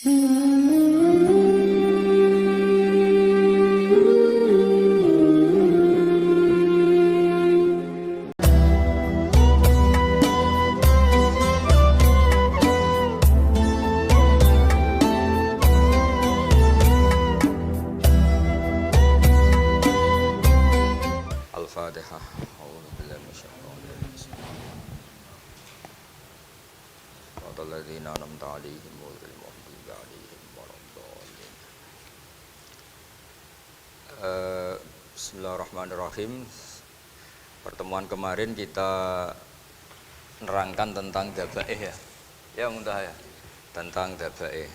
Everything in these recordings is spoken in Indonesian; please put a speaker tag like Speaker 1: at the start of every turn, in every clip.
Speaker 1: Al-Fatihah. A'udzubillahi minasyaitonir rajim. Walladzina an'amta 'alaihim ghairil maghdubi 'alaihim waladdallin. Bismillahirrahmanirrahim. Pertemuan kemarin kita nerangkan tentang dabaih ya. Ya Muntah ya. Tentang dabaih.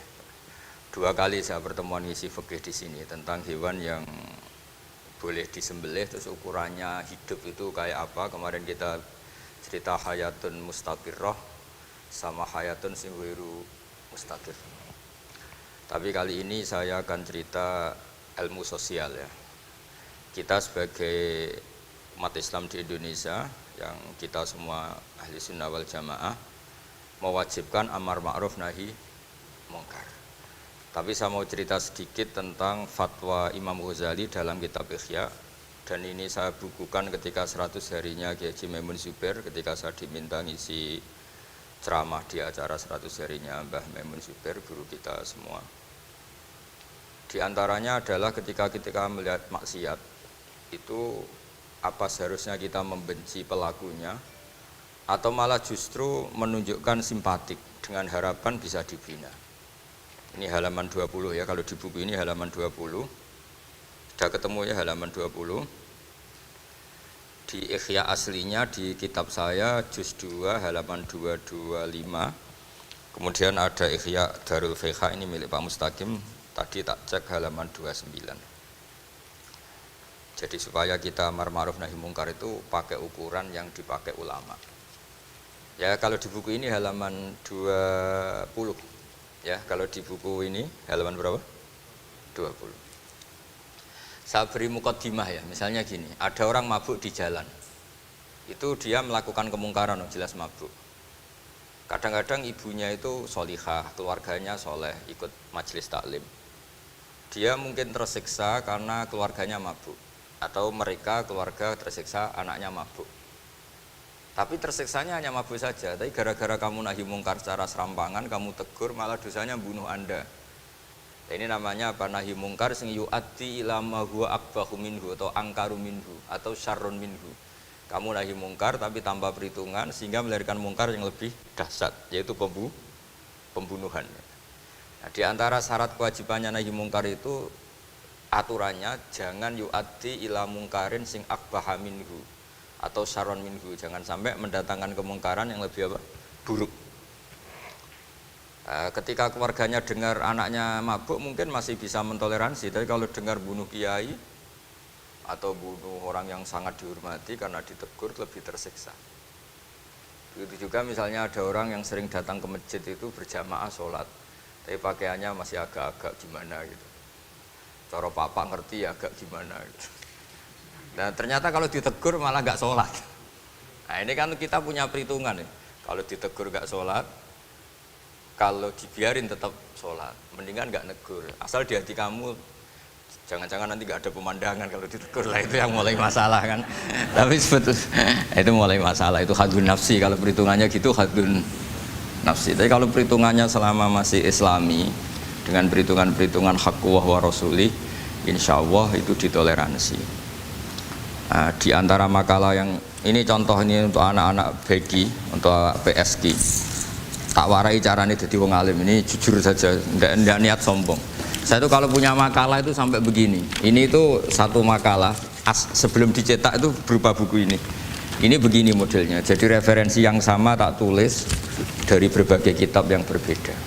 Speaker 1: 2 kali saya pertemuan ngisi fikih di sini tentang hewan yang boleh disembelih terus ukurannya hidup itu kayak apa. Kemarin kita cerita hayatun mustaqirrah sama hayatun singwiru mustaqir. Tapi kali ini saya akan cerita ilmu sosial ya. Kita sebagai umat Islam di Indonesia yang kita semua ahli sunnah wal jamaah mewajibkan amar ma'ruf nahi mungkar. Tapi saya mau cerita sedikit tentang fatwa Imam Ghazali dalam kitab Ihya. Dan ini saya bukukan ketika 100 harinya Kiai Haji Maimun Zubair, ketika saya diminta ngisi ceramah di acara 100 harinya Mbah Maimun Zubair, guru kita semua. Di antaranya adalah ketika melihat maksiat, itu apa seharusnya kita membenci pelakunya, atau malah justru menunjukkan simpatik dengan harapan bisa dibina. Ini halaman 20 ya, kalau di buku ini halaman 20. Sudah ketemu ya halaman 20. Di Ihya aslinya di kitab saya juz 2 halaman 225. Kemudian ada Ihya Darul Fiqh ini milik Pak Mustaqim, tadi tak cek halaman 29. Jadi supaya kita amar ma'ruf nahi mungkar itu pakai ukuran yang dipakai ulama. Ya kalau di buku ini halaman 20. Ya, kalau di buku ini halaman berapa? 20. Saya beri mukaddimah ya, misalnya gini, ada orang mabuk di jalan. Itu dia melakukan kemungkaran, jelas mabuk. Kadang-kadang ibunya itu solihah, keluarganya soleh, ikut majelis taklim. Dia mungkin tersiksa karena keluarganya mabuk, atau mereka keluarga tersiksa anaknya mabuk. Tapi tersiksanya hanya mabuk saja, tapi gara-gara kamu nahi mungkar secara serampangan, kamu tegur, malah dosanya bunuh Anda. Ini namanya apa? Nahi mungkar sing yu'addi ila ma huwa akbahu minhu atau angkaru minhu atau syarrun minhu. Kamu nahi mungkar tapi tanpa perhitungan sehingga melahirkan mungkar yang lebih dahsyat, yaitu pembunuhan. Nah, di antara syarat kewajibannya nahi mungkar itu aturannya jangan yu'addi ila mungkarin sing akbaha minhu atau syarron minhu, jangan sampai mendatangkan kemungkaran yang lebih apa? Buruk. Ketika keluarganya dengar anaknya mabuk mungkin masih bisa mentoleransi, tapi kalau dengar bunuh kiai atau bunuh orang yang sangat dihormati karena ditegur lebih tersiksa. Begitu juga misalnya ada orang yang sering datang ke masjid itu berjamaah sholat, tapi pakaiannya masih agak-agak gimana gitu. Cara papa ngerti ya agak gimana gitu. Nah ternyata kalau ditegur malah nggak sholat. Nah ini kan kita punya perhitungan ya. Kalau ditegur nggak sholat, kalau dibiarin tetap sholat, mendingan nggak negur. Asal di hati kamu, jangan-jangan nanti nggak ada pemandangan kalau ditegur lah, itu yang mulai masalah kan. Tapi sebetulnya itu mulai masalah, itu hadun nafsi. Kalau perhitungannya gitu hadun nafsi. Tapi kalau perhitungannya selama masih islami, dengan perhitungan haqquh wa rasulih, insya Allah itu ditoleransi. Nah, di antara makalah yang ini contoh ini untuk anak-anak begi, untuk PSG, tak warai caranya jadi wong alim, ini jujur saja, enggak niat sombong. Saya itu kalau punya makalah itu sampai begini. Ini itu satu makalah sebelum dicetak itu berupa buku ini. Ini begini modelnya. Jadi referensi yang sama tak tulis dari berbagai kitab yang berbeda.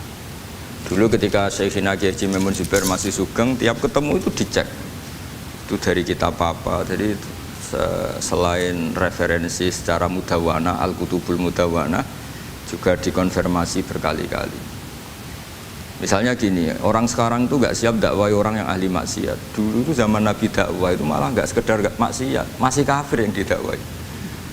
Speaker 1: Dulu ketika Syekhina Kiai Haji Maimun Zubair masih sugeng, tiap ketemu itu dicek. Itu dari kitab apa. Jadi selain referensi secara mudawwana, al-kutubul mudawwana, juga dikonfirmasi berkali-kali. Misalnya gini, orang sekarang itu nggak siap dakwai orang yang ahli maksiat. Dulu itu zaman Nabi dakwah itu malah nggak sekedar maksiat, masih kafir yang didakwai.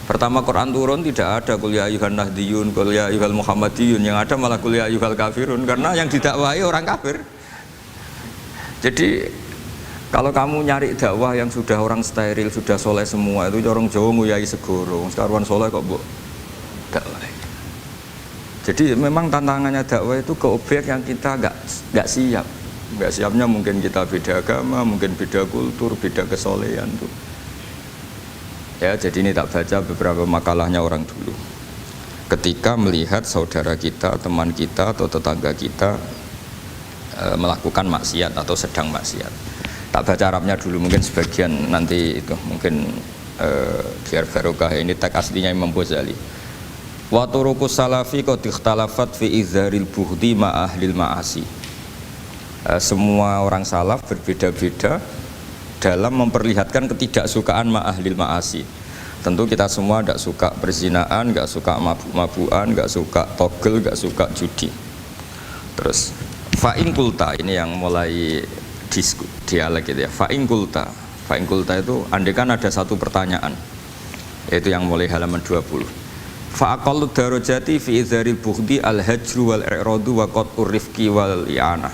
Speaker 1: Pertama Quran turun tidak ada qul ya ayyuhan nahdiyun, qul ya ayyuhal muhammadiyun, yang ada malah qul ya ayyuhal kafirun, karena yang didakwahi orang kafir. Jadi kalau kamu nyari dakwah yang sudah orang steril, sudah soleh semua, itu orang Jawa nguyai segoro, sekarang soleh kok mbok dakwah. Jadi memang tantangannya dakwah itu ke objek yang kita nggak siap. Nggak siapnya mungkin kita beda agama, mungkin beda kultur, beda kesolehan tuh. Ya, jadi ini tak baca beberapa makalahnya orang dulu. Ketika melihat saudara kita, teman kita atau tetangga kita melakukan maksiat atau sedang maksiat. Tak baca Arabnya dulu, mungkin sebagian nanti itu mungkin biar barokah. Ini teks aslinya Imam Ghazali. Wa turuqus salafi qad ikhtalafat fi izharil bughdi ma ahlil ma'asi. Semua orang salaf berbeda-beda dalam memperlihatkan ketidaksukaan ma'ahlil ma'asi. Tentu kita semua tidak suka perzinaan, nggak suka mabuk-mabukan, nggak suka togel, nggak suka judi. Terus fa'in kulta, ini yang mulai dialek gitu ya. Fa'in kulta itu andaikan ada satu pertanyaan, yaitu yang mulai halaman 20. Fa'aqallu darajati fi izharil bughdi al-hajru wal i'radu wa qat'ur rifqi wal i'anah.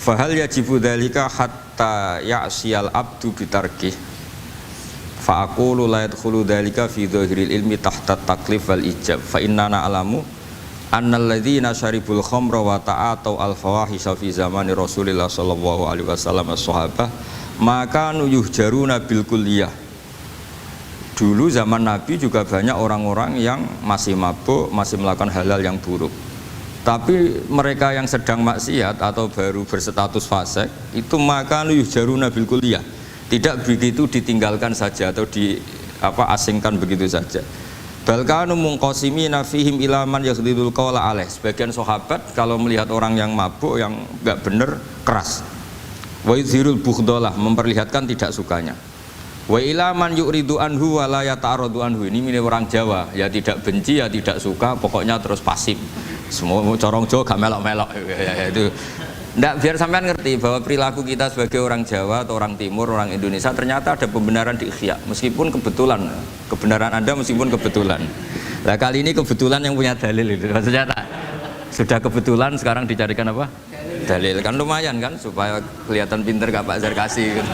Speaker 1: Fahal yajibu dzalika hatta ya'siyal abdu bitarkih. Fa aqulu la yadkhulu dzalika fi dhahiril ilmi tahta taklif wal ijab. Fa innana alamu annal ladzina syaribul khamra wa ta'atau al fawahisha fi zamani Rasulillah sallallahu alaihi wasallam as-sahabah maka yuhjaruna bil kulliyah. Dulu zaman Nabi juga banyak orang-orang yang masih mabuk, masih melakukan hal-hal yang buruk. Tapi mereka yang sedang maksiat atau baru berstatus fasik itu maka yuhjaruna bil kulliyah, tidak begitu ditinggalkan saja atau asingkan begitu saja. Balkanu munqasimina fihim ila man yakhdhidul qawla alaih. Sebagian sahabat kalau melihat orang yang mabuk yang enggak benar keras. Wa yuzhirul bughdalah, memperlihatkan tidak sukanya. Wa ila man yuridu anhu wa la yata'arradu anhu. Ini milik orang Jawa, ya tidak benci ya tidak suka, pokoknya terus pasif. Semua corong Jawa gak melok-melok ya, itu. Nggak, biar sampean ngerti bahwa perilaku kita sebagai orang Jawa atau orang Timur, orang Indonesia ternyata ada pembenaran di ikhya, meskipun kebetulan. Kebenaran Anda meskipun kebetulan. Nah kali ini kebetulan yang punya dalil itu. Maksudnya tak, sudah kebetulan sekarang dicarikan apa? Dalil. Kan lumayan kan supaya kelihatan pinter gak Pak Zarkasi gitu.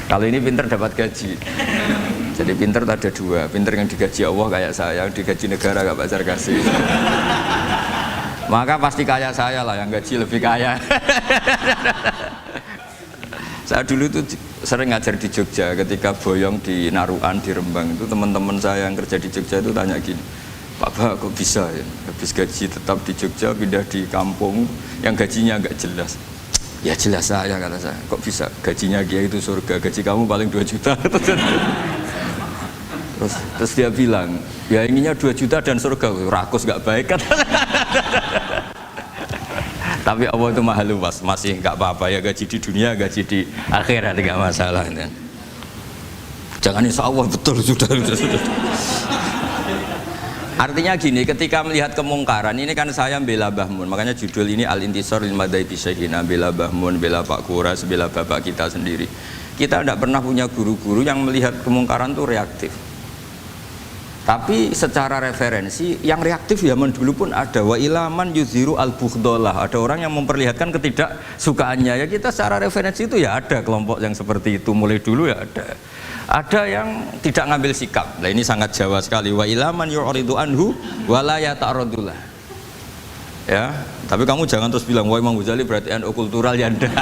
Speaker 1: Kalau ini pinter dapat gaji. Jadi pinter ada dua, pinter yang digaji Allah kayak saya, yang digaji negara gak Pak Zarkasi. Maka pasti kaya saya lah, yang gaji lebih kaya. Saya dulu itu sering ngajar di Jogja, ketika boyong di Narukan, di Rembang itu teman-teman saya yang kerja di Jogja itu tanya gini, Pak kok bisa ya, habis gaji tetap di Jogja, pindah di kampung yang gajinya agak jelas. Ya jelas saya, kata saya, kok bisa, gajinya Kiai itu surga, gaji kamu paling 2 juta. Terus dia bilang, ya inginnya 2 juta dan surga, rakus gak baik kan. Tapi Allah itu maha luas, masih gak apa-apa ya, gaji di dunia, gaji di akhirat gak masalah. Jangan insya Allah betul sudah. Artinya gini, ketika melihat kemungkaran, ini kan saya bela Mbah Mun, makanya judul ini Al-Intisar lil Madhaib Syekhina, bela Mbah Mun, bela Pak Kuras, bela bapak kita sendiri. Kita tidak pernah punya guru-guru yang melihat kemungkaran itu reaktif. Tapi secara referensi yang reaktif zaman dulu pun ada. Wa ilaman yuziru al-bughdalah, ada orang yang memperlihatkan ketidaksukaannya. Ya kita secara referensi itu ya ada kelompok yang seperti itu, mulai dulu ya ada. Ada yang tidak ngambil sikap. Nah ini sangat Jawa sekali. Wa ilaman yu'ridu anhu wa la yata'arradulah. Ya, tapi kamu jangan terus bilang wah Imam Ghazali berarti NU kultural ya enggak.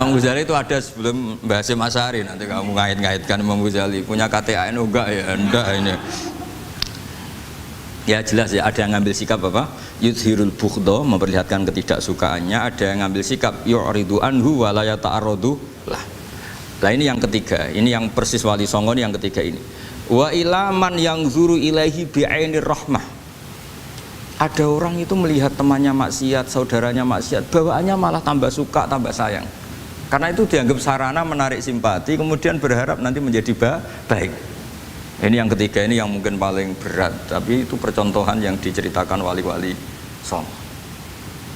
Speaker 1: Imam Ghazali itu ada sebelum Mbah Hasyim Asy'ari, nanti kamu ngait-ngaitkan Imam Ghazali punya KTA NU enggak ya, enggak ini. Ya jelas ya, ada yang ngambil sikap apa? Yudhirul bughda, memperlihatkan ketidaksukaannya. Ada yang ngambil sikap yu'ridu anhu wa la yata'arradu lah. Nah ini yang ketiga, ini yang persis Wali Songo ini yang ketiga ini. Wa ilaman yang zuru ilaihi bi'ainir rahmah. Ada orang itu melihat temannya maksiat, saudaranya maksiat, bawaannya malah tambah suka, tambah sayang. Karena itu dianggap sarana menarik simpati, kemudian berharap nanti menjadi baik. Ini yang ketiga, ini yang mungkin paling berat, tapi itu percontohan yang diceritakan wali-wali Songo.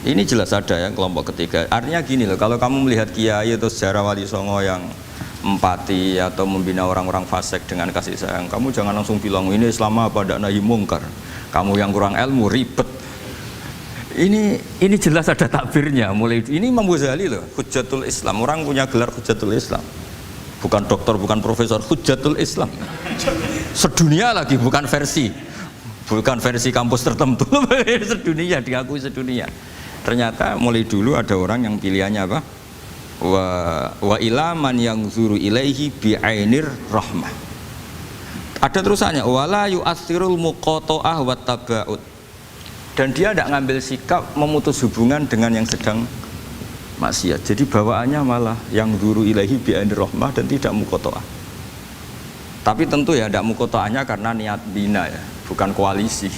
Speaker 1: Ini jelas ada ya kelompok ketiga. Artinya gini loh, kalau kamu melihat kiai atau sejarah Wali Songo yang empati atau membina orang-orang fasik dengan kasih sayang, kamu jangan langsung bilang ini Islam apa tidak nahi mungkar. Kamu yang kurang ilmu ribet. Ini jelas ada takbirnya. Mulai ini Imam Ghazali loh, Hujjatul Islam. Orang punya gelar Hujjatul Islam. Bukan dokter, bukan profesor, Hujjatul Islam. Sedunia lagi, bukan versi kampus tertentu. Sedunia, diakui sedunia. Ternyata mulai dulu ada orang yang pilihannya apa? Wa ilaman yang zuru ilaihi bi'ainir rahmah. Ada terusannya wala yu'athirul muqata'ah wa taba'ud. Dan dia tidak ngambil sikap memutus hubungan dengan yang sedang maksiat. Jadi bawaannya malah yang zuru ilaihi bi'ainir rahmah dan tidak muqata'ah. Tapi tentu ya tidak muqata'ahnya karena niat bina ya, bukan koalisi.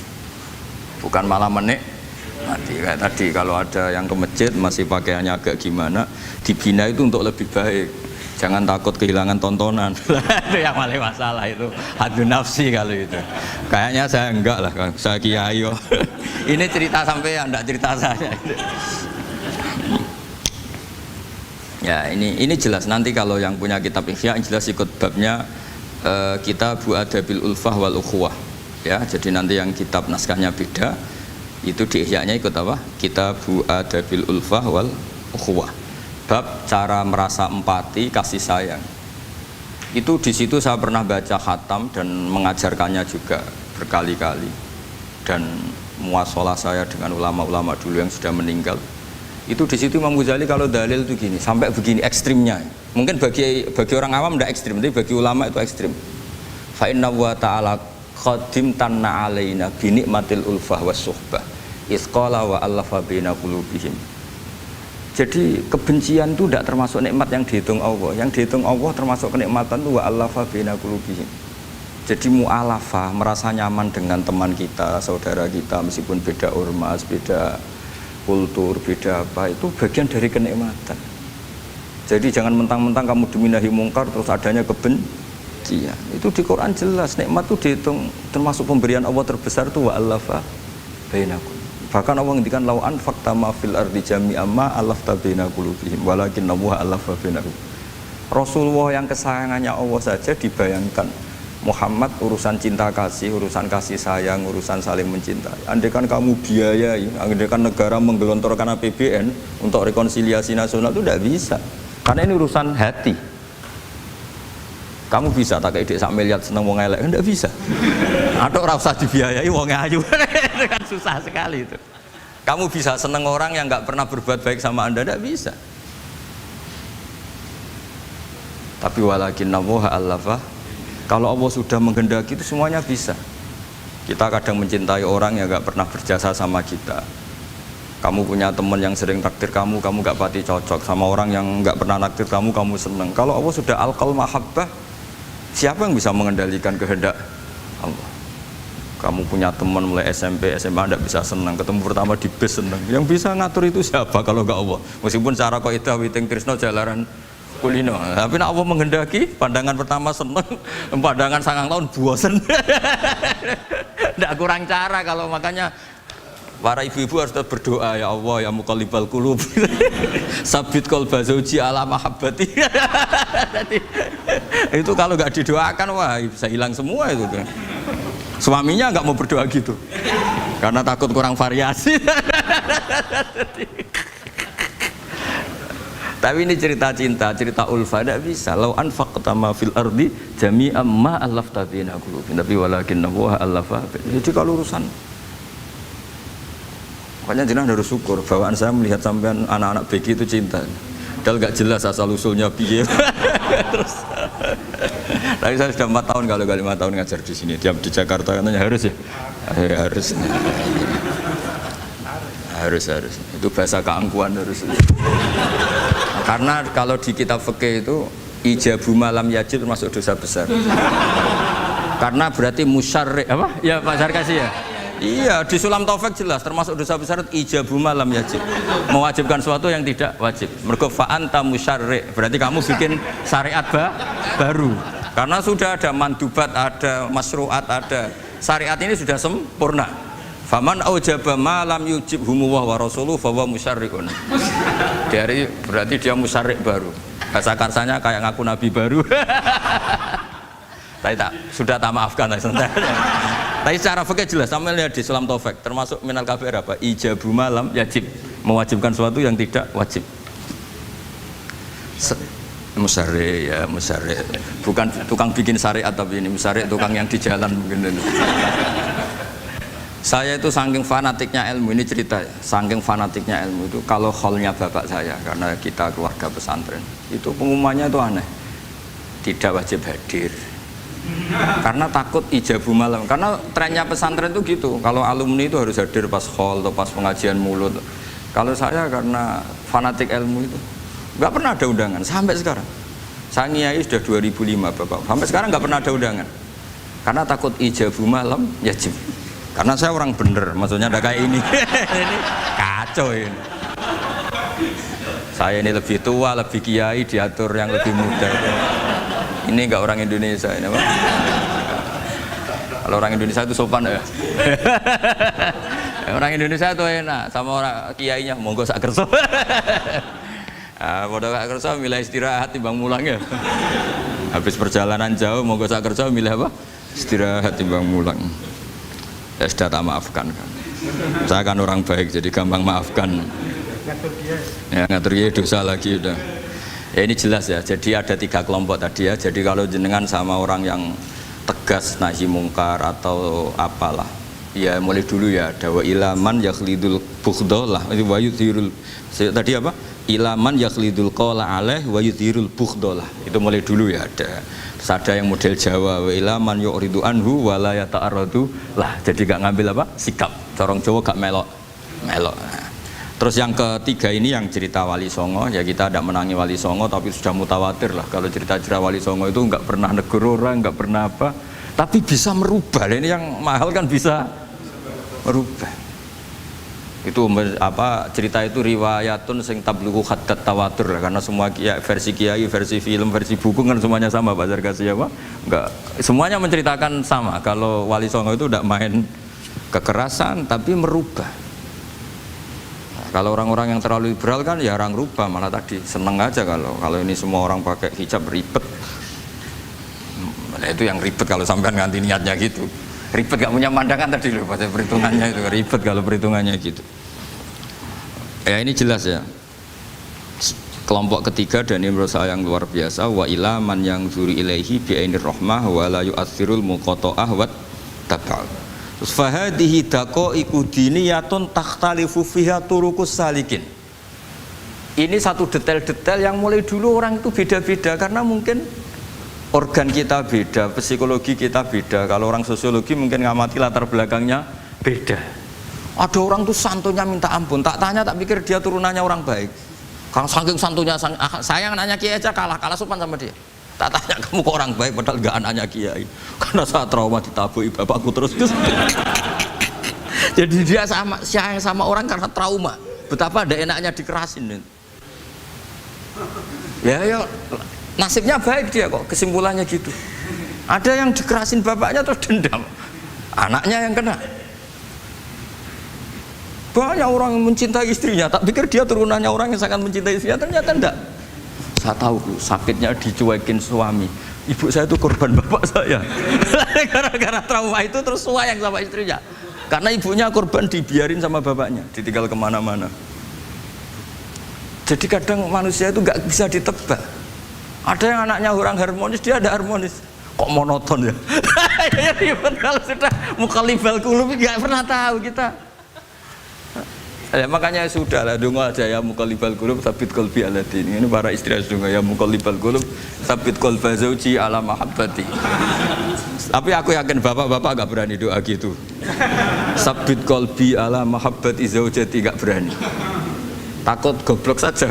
Speaker 1: Bukan malah mati kayak tadi, kalau ada yang ke masjid masih pakaiannya agak gimana, dibina itu untuk lebih baik, jangan takut kehilangan tontonan. Itu yang paling masalah, itu hadu nafsi. Kalau itu kayaknya saya enggak lah, saya kiai. Ini cerita sampai enggak cerita saya. Ya ini jelas, nanti kalau yang punya kitab Ihya jelas ikut babnya Kitabu Adabil Ulfah wal Ukhuwah ya. Jadi nanti yang kitab naskahnya beda itu di Ihya-nya ikut apa? Kitabu Adabil Ulfah wal Ukhuwah. Bab cara merasa empati, kasih sayang. Itu di situ saya pernah baca khatam dan mengajarkannya juga berkali-kali. Dan muasalah saya dengan ulama-ulama dulu yang sudah meninggal. Itu di situ Imam Ghazali kalau dalil itu gini, sampai begini ekstrimnya. Mungkin bagi orang awam tidak ekstrim, tapi bagi ulama itu ekstrim. Fa inna wa ta'ala qadim tanna alaina bi nikmatil ulfah was suhbah. Isqala wa allafa baina qulubihim. Jadi kebencian itu tidak termasuk nikmat yang dihitung Allah. Yang dihitung Allah termasuk kenikmatan itu wa allafa baina qulubihim. Jadi mu'alafah, merasa nyaman dengan teman kita, saudara kita, meskipun beda ormas, beda kultur, beda apa, itu bagian dari kenikmatan. Jadi jangan mentang-mentang kamu diminahi mungkar terus adanya kebencian. Itu di Quran jelas, nikmat itu dihitung termasuk pemberian Allah terbesar itu wa allafa bainakum. Bahkan Allah ngendikan lau anfaqta ma fil ardi jami'an ma alafta baina qulubihim walakin Allah alafa bainahum. Rasulullah yang kesayangannya Allah saja dibayangkan Muhammad urusan cinta kasih, urusan kasih sayang, urusan saling mencintai. Andaikan kamu biayai, andaikan negara menggelontorkan APBN untuk rekonsiliasi nasional itu tidak bisa. Karena ini urusan hati. Kamu bisa tak kayak ide sak miliar seneng wong elek, enggak bisa. Atau ora usah dibiayai wong ayu. Itu kan susah sekali itu. Kamu bisa seneng orang yang enggak pernah berbuat baik sama Anda, enggak bisa. Tapi walakin Allah allafa. Kalau Allah sudah menghendaki itu semuanya bisa. Kita kadang mencintai orang yang enggak pernah berjasa sama kita. Kamu punya teman yang sering naktir kamu enggak pati cocok sama orang yang enggak pernah naktir kamu seneng. Kalau Allah sudah alqal mahabbah, siapa yang bisa mengendalikan kehendak Allah? Kamu punya teman mulai SMP, SMA tidak bisa senang, ketemu pertama di bis senang. Yang bisa ngatur itu siapa kalau enggak Allah? Meskipun cara kaidah witing trisno jalaran kulino, tapi nak Allah menghendaki, pandangan pertama senang, pandangan 9 tahun bosan. Tidak kurang cara. Kalau makanya para ibu-ibu harus berdoa, ya Allah ya muqallibal qulub, sabit qalba zauji ala mahabbati. Itu kalau nggak didoakan, wah bisa hilang semua itu kan. Suaminya nggak mau berdoa gitu karena takut kurang variasi. Tapi ini cerita cinta, cerita ulfa, tidak bisa. Lau anfaqta ma fil ardi jami'an ma allafta baina qulubihim, tapi walakinna Allah allafa. Jadi kalau urusan, makanya jenengan harus syukur. Bawaan saya melihat sampean anak-anak BG itu cinta. Padahal nggak jelas asal usulnya piye. Terus, tapi saya sudah 4 tahun, kalau 5 tahun ngajar di sini. Tiap di Jakarta katanya harus ya, harus. Itu bahasa keangkuhan harus. Karena kalau di kitab fikih itu ijabu malam yajib termasuk dosa besar. Karena berarti musyarrik apa? Ya Pak Sarkasi ya. Iya, di Sulam Taufik jelas termasuk dosa besar ijabu malam yajib, mewajibkan sesuatu yang tidak wajib. Mergo fa anta musyarrik, berarti kamu bikin syariat baru. Karena sudah ada mandubat, ada masruat, ada syariat ini sudah sempurna. Faman aujaba ma lam yujibhumu wa rasuluhu fa huwa musyarrikun. Dari berarti dia musyarrik baru. Bahasa Karsanya kayak ngaku nabi baru. Tapi sudah tak maafkan lah sebentar. Tapi secara fikih jelas, sama lihat di Sulam Taufik, termasuk minal kabair apa? Ijabu malam yajib, mewajibkan sesuatu yang tidak wajib. Musari ya musari, bukan tukang bikin syariat tapi ini musari tukang yang di jalan mungkin. Saya itu saking fanatiknya ilmu, ini cerita ya, saking fanatiknya ilmu itu kalau hallnya bapak saya, karena kita keluarga pesantren, itu pengumumannya itu aneh, tidak wajib hadir, karena takut ijabu malam, karena trennya pesantren itu gitu, kalau alumni itu harus hadir pas hall atau pas pengajian mulut. Kalau saya karena fanatik ilmu itu nggak pernah ada undangan sampai sekarang. Saya ngiyai sudah 2005 bapak, sampai sekarang nggak pernah ada undangan, karena takut ijabu malam yajib. Karena saya orang bener, maksudnya ada kayak ini. Ini kacau ini. Saya ini lebih tua, lebih kiai, diatur yang lebih muda. Ini enggak orang Indonesia ini, Pak. Kalau orang Indonesia itu sopan ya. Orang Indonesia itu enak, sama orang kiainya monggo sak kerso. Pada sak kerso milih istirahat timbang mulang ya. Habis perjalanan jauh monggo sak kerso milih apa? Istirahat timbang mulang. Ya sudah tak maafkan kan. Saya kan orang baik jadi gampang maafkan. Ya ngatur dia dosa lagi udah. Ya ini jelas ya. Jadi ada 3 kelompok tadi ya. Jadi kalau jenengan sama orang yang tegas nahi mungkar atau apalah, ya mulai dulu ya. Ada wa ilaman yakhlidul bughdhalah. Itu wa yudhirul. Tadi apa? Ilaman yakhlidul qala alaih wa yudhirul bughdhalah. Itu mulai dulu ya ada. Terus ada yang model Jawa, wa ilaman yu'ridu anhu wa la yata'arradu lah, jadi gak ngambil apa? Sikap. Corong Jawa gak melok. Melok. Nah. Terus yang ketiga ini yang cerita Wali Songo, ya kita tidak menangi Wali Songo tapi sudah mutawatir lah kalau cerita-cerita Wali Songo itu nggak pernah negur orang, nggak pernah apa, tapi bisa merubah. Ini yang mahal kan bisa merubah. Itu apa cerita itu riwayatun sing tablughu haddat tawatur, karena semua versi kiai, versi film, versi buku kan semuanya sama Pak Zarkasi apa? Enggak, semuanya menceritakan sama. Kalau Wali Songo itu tidak main kekerasan tapi merubah. Nah, kalau orang-orang yang terlalu liberal kan ya orang rubah, malah tadi seneng aja kalau ini semua orang pakai hijab ribet. Nah, itu yang ribet kalau sampean ganti niatnya gitu. Ribet gak punya pandangan tadi loh pada perhitungannya itu, ribet kalau perhitungannya gitu. Ya ini jelas ya. Kelompok ketiga dan ini menurut saya yang luar biasa, wa ila man yang zuri ilaihi bi ainir rahmah wa la yu'athirul muqata'ah wa tabal. Terus fahadihi daqaiqu diniyatun takhtalifu fiha turuqus salikin. Ini satu detail-detail yang mulai dulu orang itu beda-beda karena mungkin organ kita beda, psikologi kita beda. Kalau orang sosiologi mungkin ngamati latar belakangnya beda. Ada orang tuh santunya minta ampun, tak tanya tak pikir dia turunannya orang baik. Kalau saking santunya, saya nanya kiai aja kalah sopan sama dia. Tak tanya kamu kok orang baik, padahal gak anaknya kiai. Karena saya trauma ditabui bapakku terus. Jadi dia sayang sama orang karena trauma. Betapa ada enaknya dikerasin. Ya. Nasibnya baik dia kok, kesimpulannya gitu. Ada yang dikerasin bapaknya terus dendam, anaknya yang kena. Banyak orang yang mencintai istrinya, tak pikir dia turunannya orang yang sangat mencintai istrinya, ternyata enggak. Saya tahu sakitnya dicuekin suami. Ibu saya itu korban bapak saya. Gara-gara trauma itu terus sayang sama istrinya. Karena ibunya korban dibiarin sama bapaknya, ditinggal kemana-mana. Jadi kadang manusia itu nggak bisa ditebak. Ada yang anaknya orang harmonis, dia ada harmonis. Kok monoton ya? Ribet kalau sudah mukhalifal qulub, nggak pernah tahu kita. Ya, makanya sudah lah, donga aja ya mukhalifal qulub sabit qalbi ala din. Ini para istri harus donga ya mukhalifal qulub sabit qalba zauji ala mahabbati. Tapi aku yakin bapak-bapak nggak berani doa gitu. Sabit qalbi ala mahabbati zaujati, nggak berani. Takut goblok saja.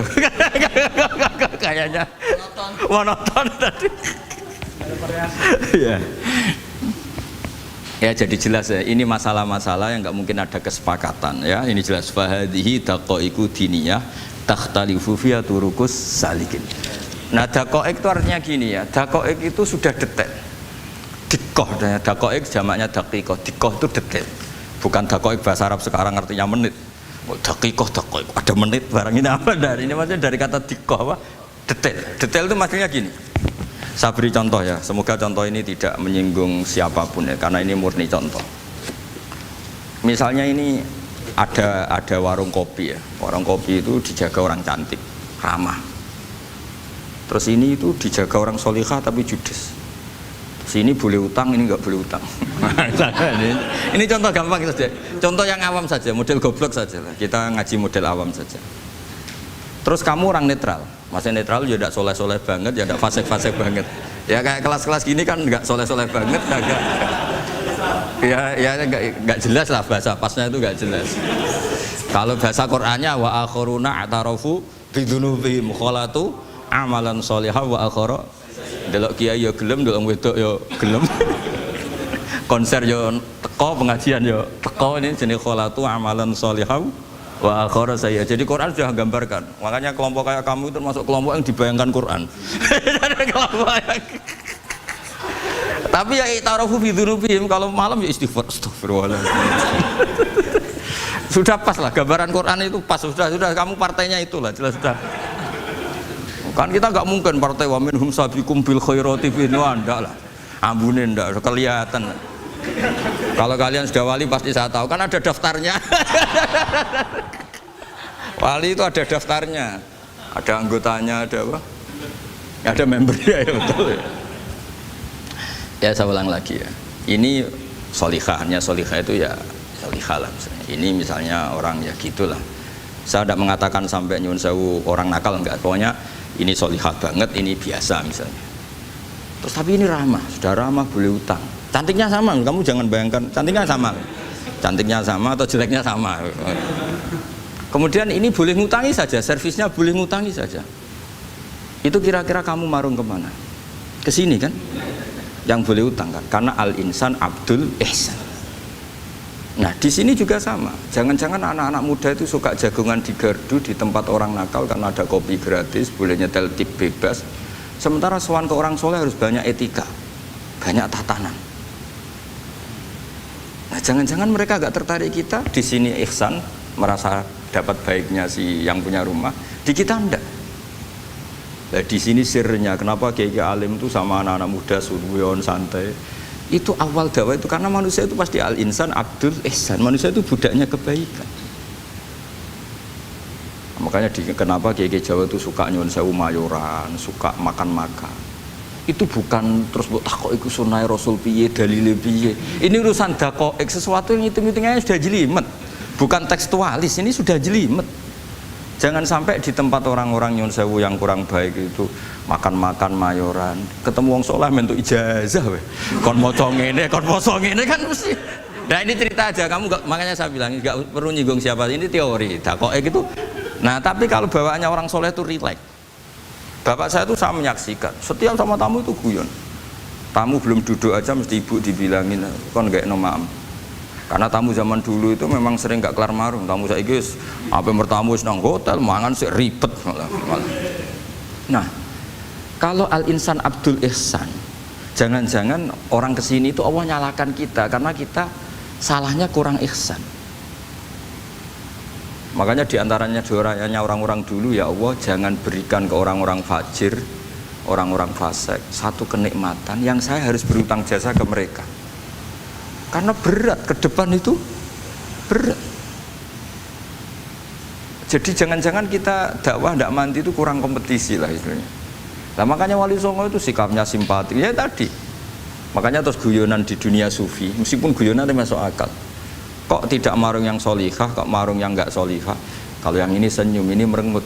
Speaker 1: Kayaknya monoton tadi. Ya. Ya jadi jelas ya, ini masalah-masalah yang nggak mungkin ada kesepakatan ya. Ini jelas fahadihi daqaiqu diniyah takhtalifu fiha turuqus salikin. Nah, daqaiq itu artinya gini ya. Daqaiq itu sudah detail. Dikoh, daqaiq jamaknya daqiqah. Dikoh itu detail. Bukan daqaiq bahasa Arab sekarang artinya menit. Daqiqah, ada menit barang ini apa dari ini maksudnya dari kata dikoh apa? Detail itu maksudnya gini. Saya beri contoh ya, semoga contoh ini tidak menyinggung siapapun ya, karena ini murni contoh. Misalnya ini ada warung kopi ya, warung kopi itu dijaga orang cantik, ramah. Terus ini itu dijaga orang solihah tapi judes. Sini boleh utang, ini nggak boleh utang. Ini contoh gampang saja, contoh yang awam saja, model goblok saja lah. Kita ngaji model awam saja. Terus kamu orang netral, maksudnya netral ya tidak soleh-soleh banget, ya tidak fasik-fasik banget. Ya kayak kelas-kelas gini kan nggak soleh-soleh banget, agak ya nggak jelas lah bahasa pasnya itu nggak jelas. Kalau bahasa Qur'annya wa akhiruna atarafu bidunubihim kholatu amalan solihah wa akhara. Delok kiai ya gelem, delok wedok ya gelem. Konser ya teko, pengajian ya teko, ini jenis kholatu amalan solihah wa akhara saya. Jadi Quran sudah gambarkan. Makanya kelompok kayak kamu itu termasuk kelompok yang dibayangkan Quran. Tapi ya ta'arafu bi dzunubihim, kalau malam ya istighfar, astagfirullahaladzim. Sudah pas lah gambaran Quran itu pas, sudah kamu partainya itulah jelas sudah. Kan kita nggak mungkin partai wa minhum sabiqum bil khairati bin ndak lah. Ambune ndak kelihatan. Kalau kalian sudah wali pasti saya tahu, kan ada daftarnya. Wali itu ada daftarnya, ada anggotanya, ada apa? Ada membernya ya betul. Ya saya ulang lagi ya. Ini solihahnya, solihah itu ya solihah lah misalnya. Ini misalnya orang ya gitulah. Saya tidak mengatakan sampai nyun sewu orang nakal enggak. Pokoknya ini solihah banget, ini biasa misalnya. Terus tapi ini ramah, sudah ramah boleh utang. Cantiknya sama, kamu jangan bayangkan cantiknya sama atau jeleknya sama. Kemudian ini boleh ngutangi saja, servisnya boleh ngutangi saja. Itu kira-kira kamu marung kemana? Ke sini kan? Yang boleh utang kan? Karena al-insan abdul ihsan. Nah di sini juga sama. Jangan-jangan anak-anak muda itu suka jagongan di gardu di tempat orang nakal karena ada kopi gratis, boleh nyetel tip bebas. Sementara sowan ke orang soleh harus banyak etika, banyak tatanan. Nah, jangan-jangan mereka agak tertarik kita di sini ihsan, merasa dapat baiknya si yang punya rumah, di kita enggak. Nah, di sini sirnya kenapa kiai alim itu sama anak-anak muda suruyon santai. Itu awal dakwah itu karena manusia itu pasti al-insan abdul ihsan, manusia itu budaknya kebaikan. Makanya kenapa kiai Jawa itu suka nyuwun sewu mayoran, suka makan-makan. Itu bukan terus buat takok iku sunai Rasul piye dalile piye. Ini urusan dakoek, sesuatu yang hitung-hitungannya sudah jelimet. Bukan tekstualis, ini sudah jelimet. Jangan sampai di tempat orang-orang nyuwun sewu yang kurang baik itu makan-makan mayoran, ketemu wong saleh mentuk ijazah we. Kon maca ngene, kon poso ngene kan mesti. Nah ini cerita aja, kamu gak, makanya saya bilang enggak perlu nyinggung siapa, ini teori dakoek itu. Nah tapi kalau bawaannya orang soleh itu rileks. Bapak saya itu saya menyaksikan, setiap sama tamu itu guyon. Tamu belum duduk aja mesti ibu dibilangin, kon gak nomam. Karena tamu zaman dulu itu memang sering gak kelar marung. Tamu saya guys, apa bertamu nang hotel, mangan sih ribet malah. Nah, kalau al-insan abdul ihsan, jangan-jangan orang kesini itu Allah nyalakan kita karena kita salahnya kurang ihsan. Makanya diantaranya doanya orang-orang dulu, ya Allah jangan berikan ke orang-orang fajir, orang-orang fasik satu kenikmatan yang saya harus berutang jasa ke mereka. Karena berat, ke depan itu berat. Jadi jangan-jangan kita dakwah tidak mandi itu kurang kompetisi lah istilahnya. Nah makanya Wali Songo itu sikapnya simpatik, ya tadi. Makanya terus guyonan di dunia sufi, meskipun guyonan itu masuk akal. Kok tidak marung yang solihah, kok marung yang enggak solihah? Kalau yang ini senyum, ini merengut.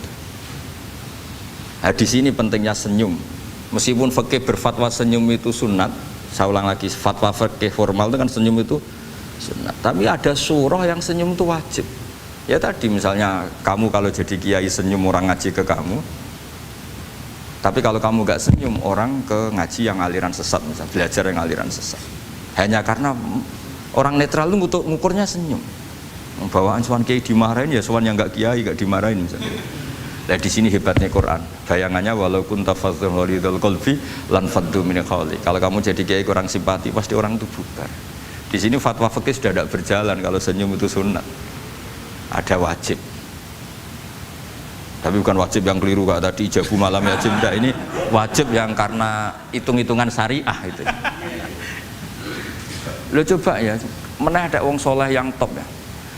Speaker 1: Nah, di sini pentingnya senyum. Meskipun fikih berfatwa senyum itu sunat, saya ulang lagi, fatwa fikih formal itu kan senyum itu sunat. Tapi ada surah yang senyum itu wajib. Ya tadi misalnya kamu kalau jadi kiai senyum orang ngaji ke kamu. Tapi kalau kamu enggak senyum orang ke ngaji yang aliran sesat, misalnya belajar yang aliran sesat. Hanya karena orang netral itu ngukurnya senyum. Bawaan sowan kiai dimarahin ya sowan yang enggak kiai enggak dimarahin misalnya. Nah di sini hebatnya Quran. Bayangannya walaupun tafadzul ghalidul qalbi lan faddu min qawli. Kalau kamu jadi kiai kurang simpati pasti orang itu bubar. Di sini fatwa fikih sudah tidak berjalan kalau senyum itu sunat. Ada wajib. Tapi bukan wajib yang keliru Kak tadi ijabu malam wajib, enggak, ini wajib yang karena hitung-hitungan syariah itu. Lo coba ya, mana ada wong soleh yang top ya.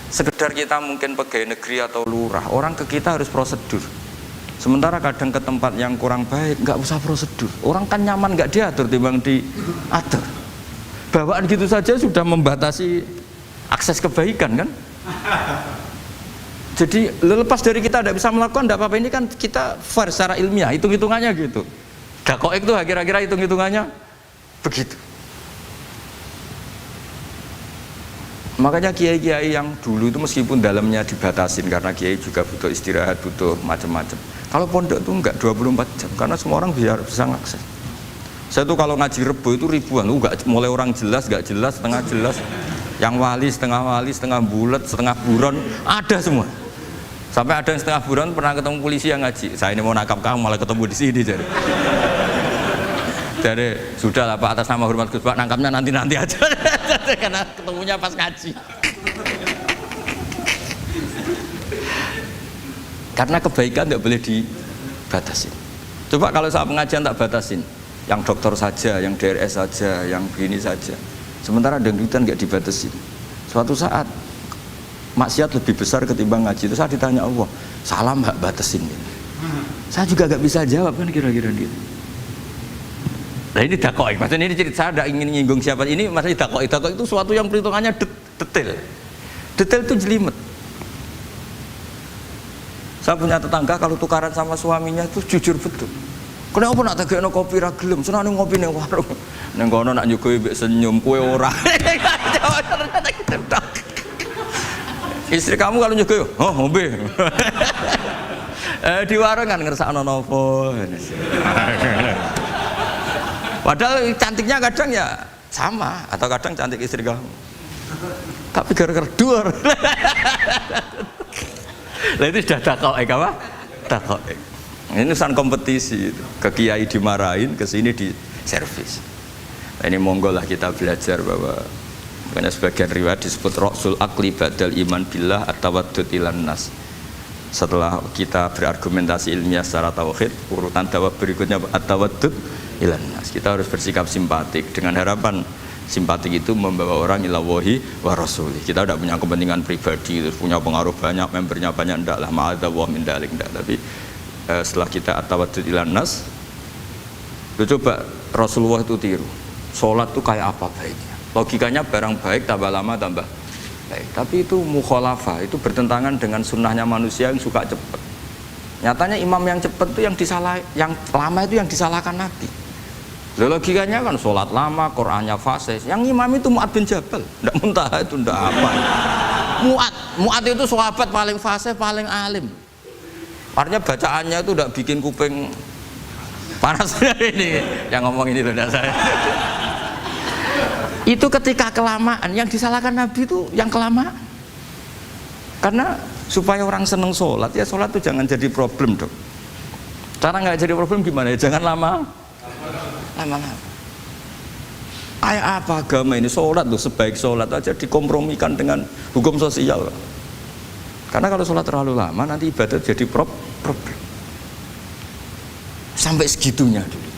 Speaker 1: Sekedar kita mungkin pegawai negeri atau lurah, orang ke kita harus prosedur. Sementara kadang ke tempat yang kurang baik nggak usah prosedur. Orang kan nyaman nggak diatur timbang diatur. Bawaan gitu saja sudah membatasi akses kebaikan kan. Jadi lepas dari kita tidak bisa melakukan tidak apa-apa, ini kan kita fair secara ilmiah, hitung-hitungannya gitu. Dakoek itu kira-kira hitung-hitungannya begitu. Makanya kiai-kiai yang dulu itu meskipun dalamnya dibatasin karena kiai juga butuh istirahat, butuh macam-macam. Kalau pondok itu enggak 24 jam karena semua orang bisa ngakses. Saya tuh kalau ngaji Rebo itu ribuan, enggak mulai orang jelas, enggak jelas, setengah jelas, yang wali, setengah bulat, setengah buron, ada semua. Sampai ada yang setengah buron pernah ketemu polisi yang ngaji. Saya ini mau nangkap kamu malah ketemu di sini jadi. Jadi sudah lah Pak, atas nama hormat Gus Pak, nangkapnya nanti aja. Karena ketemunya pas ngaji. Karena kebaikan tidak boleh dibatasin. Coba kalau saat pengajian tak batasin, yang dokter saja, yang DRS saja, yang begini saja. Sementara dangdutan nggak dibatasin. Suatu saat maksiat lebih besar ketimbang ngaji. Itu saya ditanya Allah, salam nggak batasin? Saya juga nggak bisa jawab kan kira-kira gitu. Nah ini dakoik, maksudnya ini cerita saya tidak ingin nyinggung siapa ini, maksudnya dakoik itu suatu yang perhitungannya detail itu jelimet. Saya punya tetangga kalau tukaran sama suaminya itu jujur betul. Kenapa nak tegakno kopi ra gelem, senane ngopi ning warung. Ning kono nak nyugoi mbek senyum kowe ora. Istri kamu kalau nyugoi, oh ngombe. Di warung kan ngersakno nopo. Padahal cantiknya kadang ya sama, atau kadang cantik istri kamu. Tapi gara-gara duar. Lah itu sudah dakoek apa? Dakoek. Ini urusan kompetisi itu. Ke kiai dimarahin, ke sini di servis. Nah, ini monggo lah kita belajar bahwa karena sebagian riwayat disebut Rasul Akli Badal Iman Billah At-Tawaddud Ilan Nas. Setelah kita berargumentasi ilmiah secara tauhid, urutan dakwah berikutnya At-Tawaddud Ilan Nas. Kita harus bersikap simpatik dengan harapan simpatik itu membawa orang ila wahi wa rasulih. Kita tidak punya kepentingan pribadi, terus punya pengaruh banyak, membernya banyak, enggak lah, ma'adzallah min dalik, enggak. Tapi setelah kita at-tawaddud ilan nas, coba Rasulullah itu tiru. Sholat itu kayak apa baiknya? Logikanya barang baik tambah lama tambah baik. Tapi itu mukhalafah, itu bertentangan dengan sunnahnya manusia yang suka cepat. Nyatanya imam yang cepat itu yang lama itu yang disalahkan Nabi. Logikanya kan sholat lama, Qur'annya fasih. Yang imam itu Mu'ad bin Jabal, tidak Muntaha itu tidak apa. Mu'ad itu sahabat paling fasih, paling alim. Artinya bacaannya itu tidak bikin kuping panas. Ini yang ngomong ini loh saya. Itu ketika kelamaan, yang disalahkan Nabi itu yang kelamaan. Karena supaya orang seneng sholat, ya sholat itu jangan jadi problem dong. Cara nggak jadi problem gimana ya? Jangan lama-lama. Kayak apa agama ini? Sholat tuh sebaik sholat aja dikompromikan dengan hukum sosial. Karena kalau sholat terlalu lama nanti ibadat jadi problem. Sampai segitunya dulu.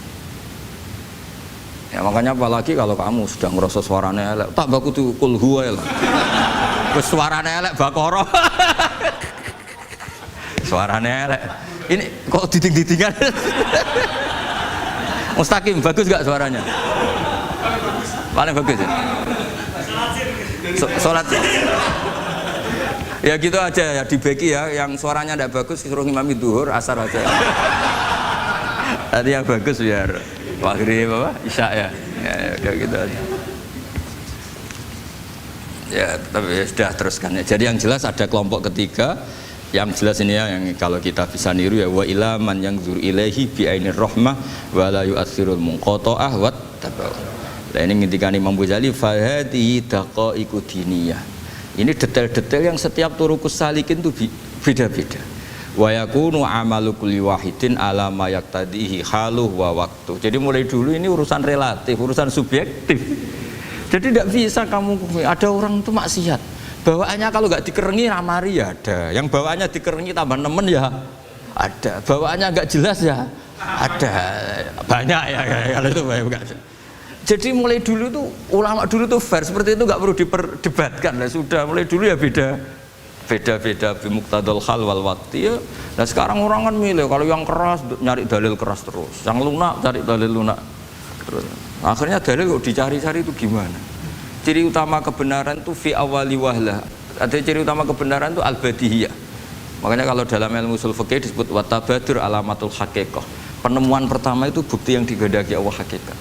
Speaker 1: Ya makanya apalagi kalau kamu sudah ngerasa suaranya elek, tak baku tuh kul huwa lah. Terus suaranya elek Baqarah. Suaranya elek. Ini kok diding-didingan. Mustaqim, bagus gak suaranya? Paling bagus ya? Sholat ya gitu aja ya, dibagi ya, yang suaranya tidak bagus suruh ngimami duhur, asar aja. Tadi yang bagus biar maghrib apa? Isya ya. Ya gitu aja. Ya tapi ya, sudah teruskan ya. Jadi yang jelas ada kelompok ketiga. Yang jelas ini ya, yang kalau kita bisa niru ya, wa ila man yang zur ilaihi bi ainir rahmah wa la yu'athirul munqata'ah wat tabaw. Nah ini ngintikan Imam Ghazali fa hadhihi daqaiqu diniyah. Ini detail-detail yang setiap turukus salikin itu beda-beda. Wa yakunu amalu kulli wahidin ala ma yaqtadihi haluhu wa waqtu. Jadi mulai dulu ini urusan relatif, urusan subjektif. Jadi tidak bisa kamu ada orang itu maksiat. Bawaannya kalau nggak dikerengi ramari ya ada, yang bawaannya dikerengi tambah nemen ya Ada. Bawaannya agak jelas ya? Ada. Banyak ya kalau itu banyak. Jadi mulai dulu tuh ulama dulu tuh fair seperti itu nggak perlu diperdebatkan lah, sudah mulai dulu ya beda bimuktadal hal wal waktu ya. Nah sekarang orang kan milih, kalau yang keras nyari dalil keras terus, yang lunak cari dalil lunak terus. Akhirnya dalil kok dicari-cari itu gimana? Ciri utama kebenaran itu fi awali wahlah. Ada ciri utama kebenaran itu al-badihiyah. Makanya kalau dalam ilmu ushul fikih disebut watabadur alamatul haqiqah. Penemuan pertama itu bukti yang digandaki Allah hakikat.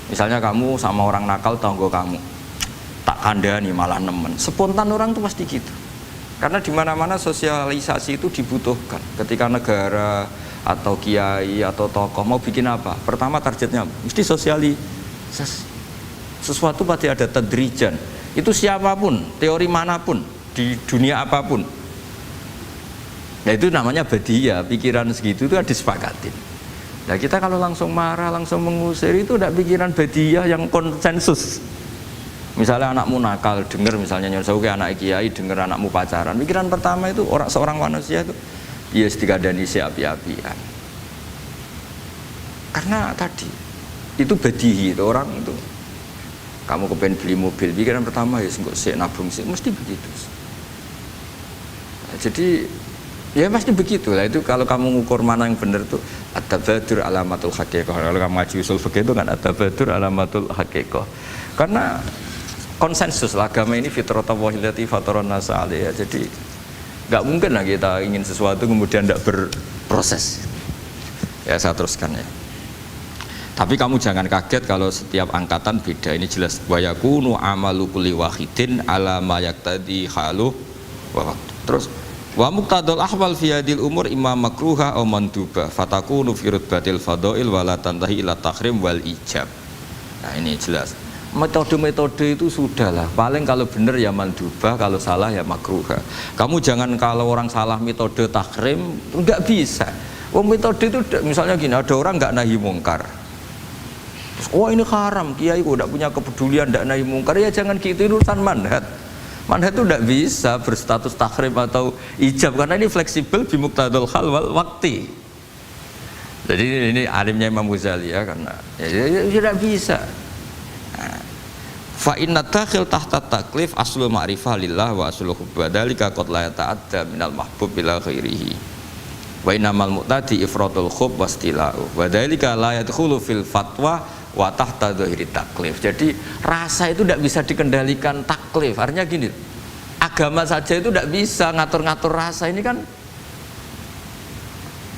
Speaker 1: Misalnya kamu sama orang nakal tanggo kamu, tak kandani malah nemen. Spontan orang tuh pasti gitu. Karena di mana-mana sosialisasi itu dibutuhkan. Ketika negara atau kiai atau tokoh mau bikin apa, pertama targetnya mesti sosialisasi. Sesuatu pasti ada tadrijan. Itu siapapun, teori manapun, di dunia apapun. Nah itu namanya badiyah, pikiran segitu itu disepakatin. Nah kita kalau langsung marah, langsung mengusir itu udah pikiran badiyah yang konsensus. Misalnya anakmu nakal, dengar misalnya nyuruh ke anak kiai, dengar anakmu pacaran. Pikiran pertama itu seorang manusia itu ya dikandani api-apian. Karena tadi itu badihi, itu orang itu. Kamu kepengen beli mobil, pikiran pertama ya sih nabung sih, mesti begitu. Nah, jadi ya pasti begitu lah. Itu kalau kamu ngukur mana yang benar tuh at-tabadur alamatul haqiqah. Kalau kamu ngaji usul fikih itu kan at-tabadur alamatul haqiqah. Karena konsensus lah, agama ini fitratallahi allati fataran nasa 'alaiha. Jadi nggak mungkin lah kita ingin sesuatu kemudian tidak berproses. Ya saya teruskan ya. Tapi kamu jangan kaget kalau setiap angkatan beda. Ini jelas wa yakunu amalu kulli wahidin ala ma yaqtadi halu wa waqtu. Terus wa muqtadal ahwal fi hadil umur imma makruha aw manduba fatakunu fi rutbatil fadail wala tantahi ila tahrim wal ijab. Nah ini jelas. Metode-metode itu sudahlah, paling kalau benar ya mandubah, kalau salah ya makruha. Kamu jangan kalau orang salah metode tahrim, enggak bisa. Oh metode itu misalnya gini, ada orang enggak nahi mungkar. Terus, oh ini haram, kiai kok enggak punya kepedulian enggak nahi mungkar, ya jangan gitu, itu urusan manhat. Manhat itu enggak bisa berstatus tahrim atau ijab, karena ini fleksibel bimuqtadal hal wal waqti. Jadi ini alimnya Imam Ghazali ya, karena ya tidak bisa. Fa inna dakhil tahta taklif aslu ma'rifah lillah wa aslu hubba dzalika qad la yata'adda minal mahbub ila ghairihi wa innamal mu'tadi ifratul khub wastila'u wa dzalika la yadkhulu fil fatwa wa tahta dzahiri taklif. Jadi rasa itu tidak bisa dikendalikan taklif. Artinya gini, agama saja itu tidak bisa ngatur-ngatur rasa. Ini kan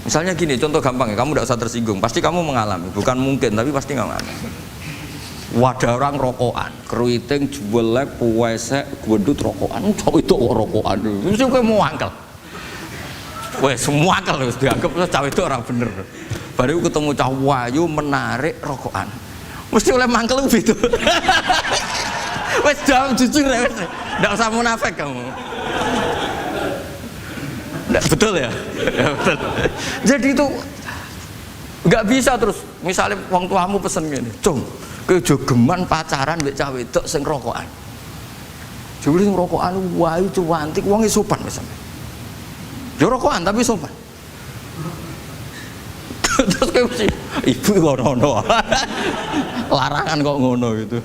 Speaker 1: misalnya gini, contoh gampang ya, kamu tidak usah tersinggung, pasti kamu mengalami, bukan mungkin tapi pasti mengalami. Wadah orang rokokan, keriting, juelek, puwesek, gendut rokokan, cowok itu rokokan, mesti kayak mau angkel. Weh semua angkel harus dianggap cowok itu orang bener. Baru ketemu cowok wayu menarik rokokan, mesti oleh mangkel gitu. Wes jawab jujur ya, tidak usah munafik kamu. Betul ya? Ya betul. Jadi itu nggak bisa terus. Misalnya wong tuamu pesen gini, cung, kejogeman pacaran mbek cah wedok sing rokokan. Jebule sing rokokan wae cuantik wonge sopan misalnya. Yo rokokan tapi sopan. Terus kayak mesti ibu ngono. Larangan kok ngono gitu.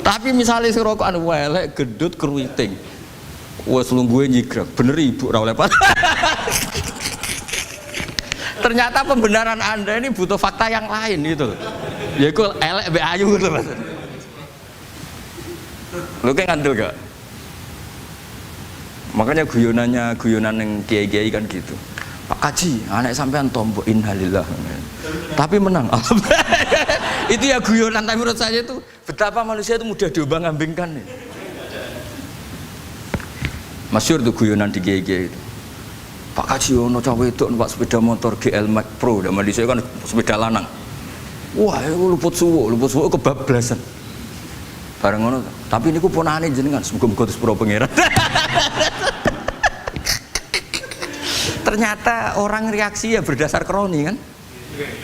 Speaker 1: Tapi misalnya sing rokokan elek gendut keriting. Wes lungguhe nyigrek, bener ibu ora oleh Ternyata pembenaran Anda ini butuh fakta yang lain gitu. Ya itu elek be ayu gitu Mas. Lu kayak ngandel gak? Makanya guyonan yang kiai-kiai kan gitu. Pak Kaji, anak sampean tombok innalillah. Tapi menang. Itu ya guyonan, tapi menurut saya itu betapa manusia itu mudah diombang-ambingkan nih. Masyhur tuh guyonan di kiai-kiai itu. Pak Kaji ono cawe itu numpak sepeda motor GL Max Pro, dan di saya kan sepeda lanang. Wah, luput suwo kebablasan. Bareng ngono, tapi niku ponakane jenengan, muga-muga sepuro pangeran. Ternyata orang reaksi ya berdasar kroni kan.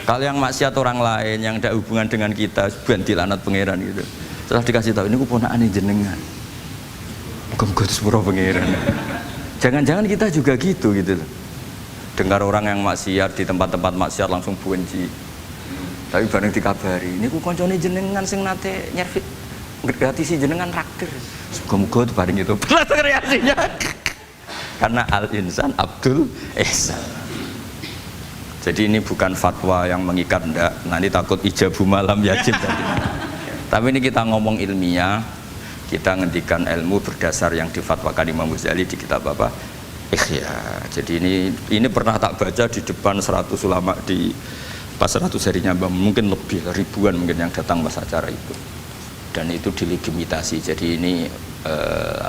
Speaker 1: Kalau yang maksiat orang lain yang tidak hubungan dengan kita, banti lanat pangeran gitu. Setelah dikasih tahu niku ponakane jenengan. Muga-muga sepuro pangeran. Jangan-jangan kita juga gitu loh. dengar orang yang maksiat di tempat-tempat maksiat langsung benci. Tapi bareng dikabari, niku koncone jenengan sing nate nyervit gratis jenengan traktir. Muga-muga itu bareng itu belas reaksinya. Karena al-insan Abdul Ihsan. Jadi ini bukan fatwa yang mengikat, ndak. Nanti takut ijabu malam yajib tadi. Tapi ini kita ngomong ilmiah, kita ngendikan ilmu berdasar yang difatwakan Imam Ghazali di kitab apa? Ikhya. Jadi ini pernah tak baca di depan 100 ulama di pas 100 harinya mungkin lebih ribuan mungkin yang datang pas acara itu. Dan itu dilegitimasi. Jadi ini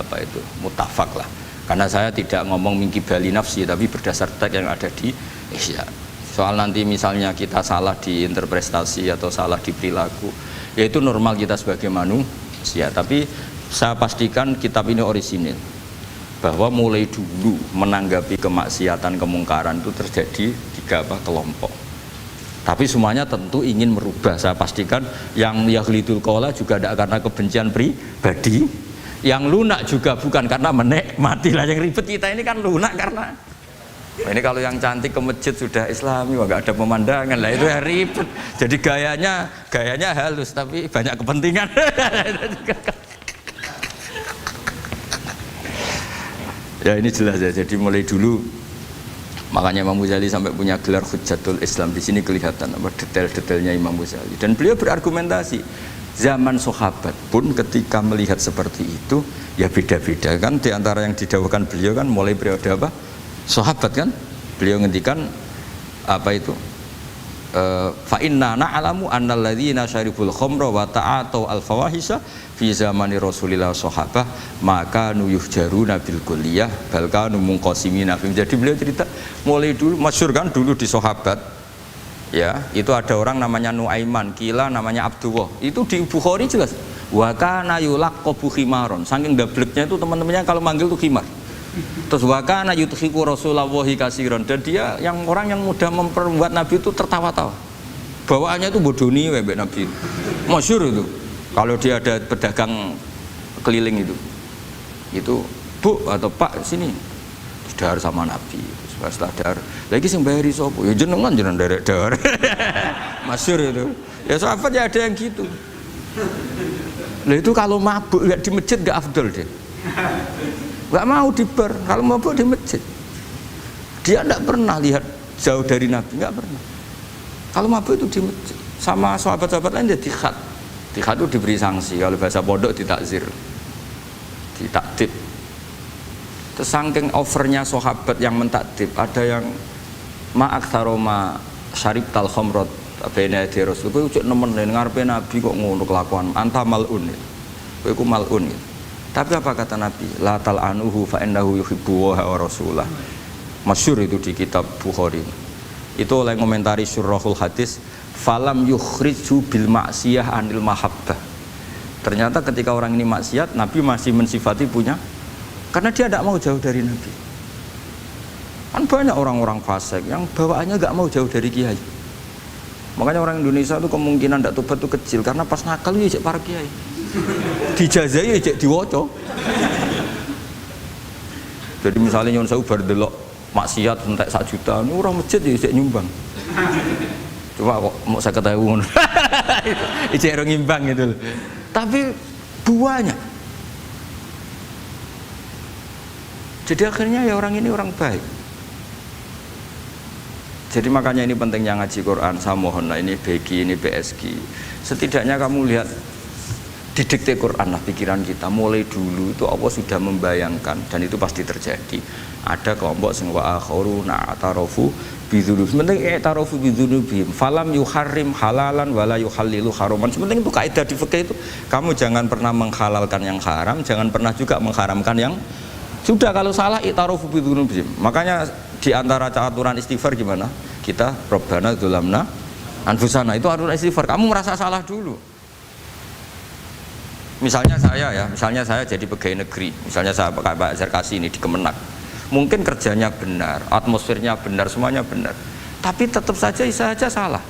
Speaker 1: apa itu? Mutafak lah. Karena saya tidak ngomong mingkibali nafsi tapi berdasar teks yang ada di Ikhya. Soal nanti misalnya kita salah di interpretasi atau salah di perilaku, yaitu normal kita sebagai manusia. Tapi saya pastikan kitab ini orisinil, bahwa mulai dulu menanggapi kemaksiatan kemungkaran itu terjadi 3 kelompok. Tapi semuanya tentu ingin merubah. Saya pastikan yang yahlidul qaula juga tidak karena kebencian pribadi, yang lunak juga bukan karena menikmati lah. Yang ribet kita ini kan lunak karena ini kalau yang cantik ke masjid sudah Islami, wah nggak ada pemandangan lah, itu ya ribet. Jadi gayanya halus tapi banyak kepentingan. Ya ini jelas ya. Jadi mulai dulu makanya Imam Ghazali sampai punya gelar Hujjatul Islam. Di sini kelihatan apa detail-detailnya Imam Ghazali. Dan beliau berargumentasi. Zaman sahabat pun ketika melihat seperti itu ya beda-beda kan. Di antara yang didawuhkan beliau kan mulai periode apa? Sahabat kan. Beliau ngendikan apa itu? Fa inna na'lamu annal ladzina syaribul khamra wa ta'atau al fawahisha fi zamani Rasulillah sahabah maka nuyuhjaruna bil kulliyah bal kanu munqasimina. Jadi beliau cerita mulai dulu masyhur kan dulu di sahabat ya, itu ada orang namanya Nuaiman, kila namanya Abdullah. Itu di Bukhari jelas. Wa kana yulaqabu khimaron. Saking gableknya itu teman-temannya kalau manggil tuh khimar. Terus wakana yuthiku Rasulullahi kasiron, dan dia yang orang yang mudah memperbuat Nabi itu tertawa-tawa. Bawaannya itu bodoni webek Nabi. Masyhur itu. Kalau dia ada pedagang keliling itu Bu atau Pak sini dahar sama Nabi. Setelah dahar lagi sing bayari sapa? Ya jenengan derek dahar. Masyhur itu. Ya sahabat ya ada yang gitu. Lah itu kalau mabuk di masjid enggak afdol deh. Gak mau di bar, kalau mabuk di masjid. Dia tidak pernah lihat jauh dari Nabi, nggak pernah. Kalau mabuk itu di masjid. Sama sahabat-sahabat lain dia dikhat. Dikhat itu diberi sanksi. Kalau bahasa pondok ditakzir, ditakdib. Terus saking overnya sahabat yang mentakdib, ada yang ma'aktsaroma syarib tal khamrat bena di Rasul. Kowe cek nemen ngarepe Nabi kok ngono kelakuan. Anta malun. Kowe ku malun. Tapi apa kata Nabi? La tal'anuhu fa innahu yuhibbu wa rasulah. Masyhur itu di kitab Bukhari. Itu oleh komentari Syurahul Hadis, falam yukhriju bil maksiyah anil mahabbah. Ternyata ketika orang ini maksiat, Nabi masih mensifati punya, karena dia tidak mau jauh dari Nabi. Kan banyak orang-orang fasik yang bawaannya nggak mau jauh dari kiai. Makanya orang Indonesia itu kemungkinan tidak tobat itu kecil, karena pas nakal ya para kiai. Dijazai cek diwoco. Jadi misalnya nyon sewu bar delok maksiat entek 1 juta, ini orang masjid ya cek nyumbang. Coba kok mau 50.000 ngono. Cek ora ngimbang gitu loh. Tapi buahnya. Jadi akhirnya ya orang ini orang baik. Jadi makanya ini pentingnya ngaji Quran. Saya mohon lah, ini BG, ini PSG. Setidaknya kamu lihat didikte Quran lah pikiran kita. Mulai dulu itu Allah sudah membayangkan, dan itu pasti terjadi. Ada kelompok sing wa akharu na'tarafu bidzunub. Penting i'tarafu bidzunubihim. Falam yuharrim halalan wala yuhallilu haraman. Penting itu kaidah di fikih itu. Kamu jangan pernah menghalalkan yang haram, jangan pernah juga mengharamkan yang sudah. Kalau salah i'tarafu bidzunubihim. Makanya di antara aturan istighfar gimana? Kita Rabbana dzulamna anfusana, itu aturan istighfar. Kamu merasa salah dulu. Misalnya saya jadi pegawai negeri, misalnya saya Pak Zarkasi ini di Kemenak, mungkin kerjanya benar, atmosfernya benar, semuanya benar, tapi tetap saja salah.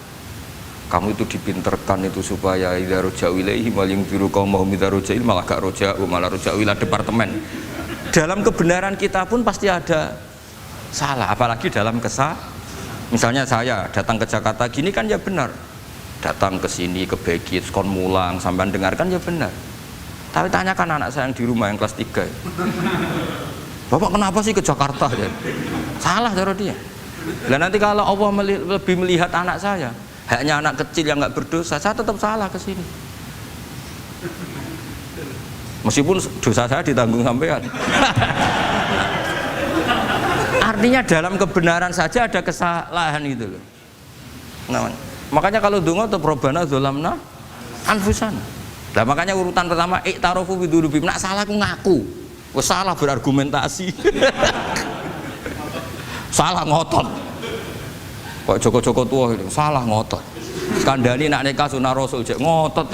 Speaker 1: Kamu itu dipinterkan itu supaya idza roja'u ilaihi maling biru kaum mahum idza roja'il malah gak roja'u, malah roja'u ila departemen. Dalam kebenaran kita pun pasti ada salah, apalagi dalam misalnya saya datang ke Jakarta gini kan ya benar, datang ke sini ke Begit kon mulang sampai dengarkan ya benar, tapi tanyakan anak saya yang di rumah yang kelas 3, bapak kenapa sih ke Jakarta ya? Salah cara dia. Dan nanti kalau Allah lebih melihat anak saya, hanya anak kecil yang nggak berdosa, saya tetap salah ke sini. Meskipun dosa saya ditanggung sampean. Artinya dalam kebenaran saja ada kesalahan itu loh. Nah, makanya kalau donga atau robana dzolamna anfusana. Nah, makanya urutan pertama iktarofu bidzunubihim, nak salah aku ngaku. Wes salah berargumentasi. Salah ngotot. Kok Joko-Joko tua itu salah ngotot. Skandani nak nikah sunah Rasul jek ngotot.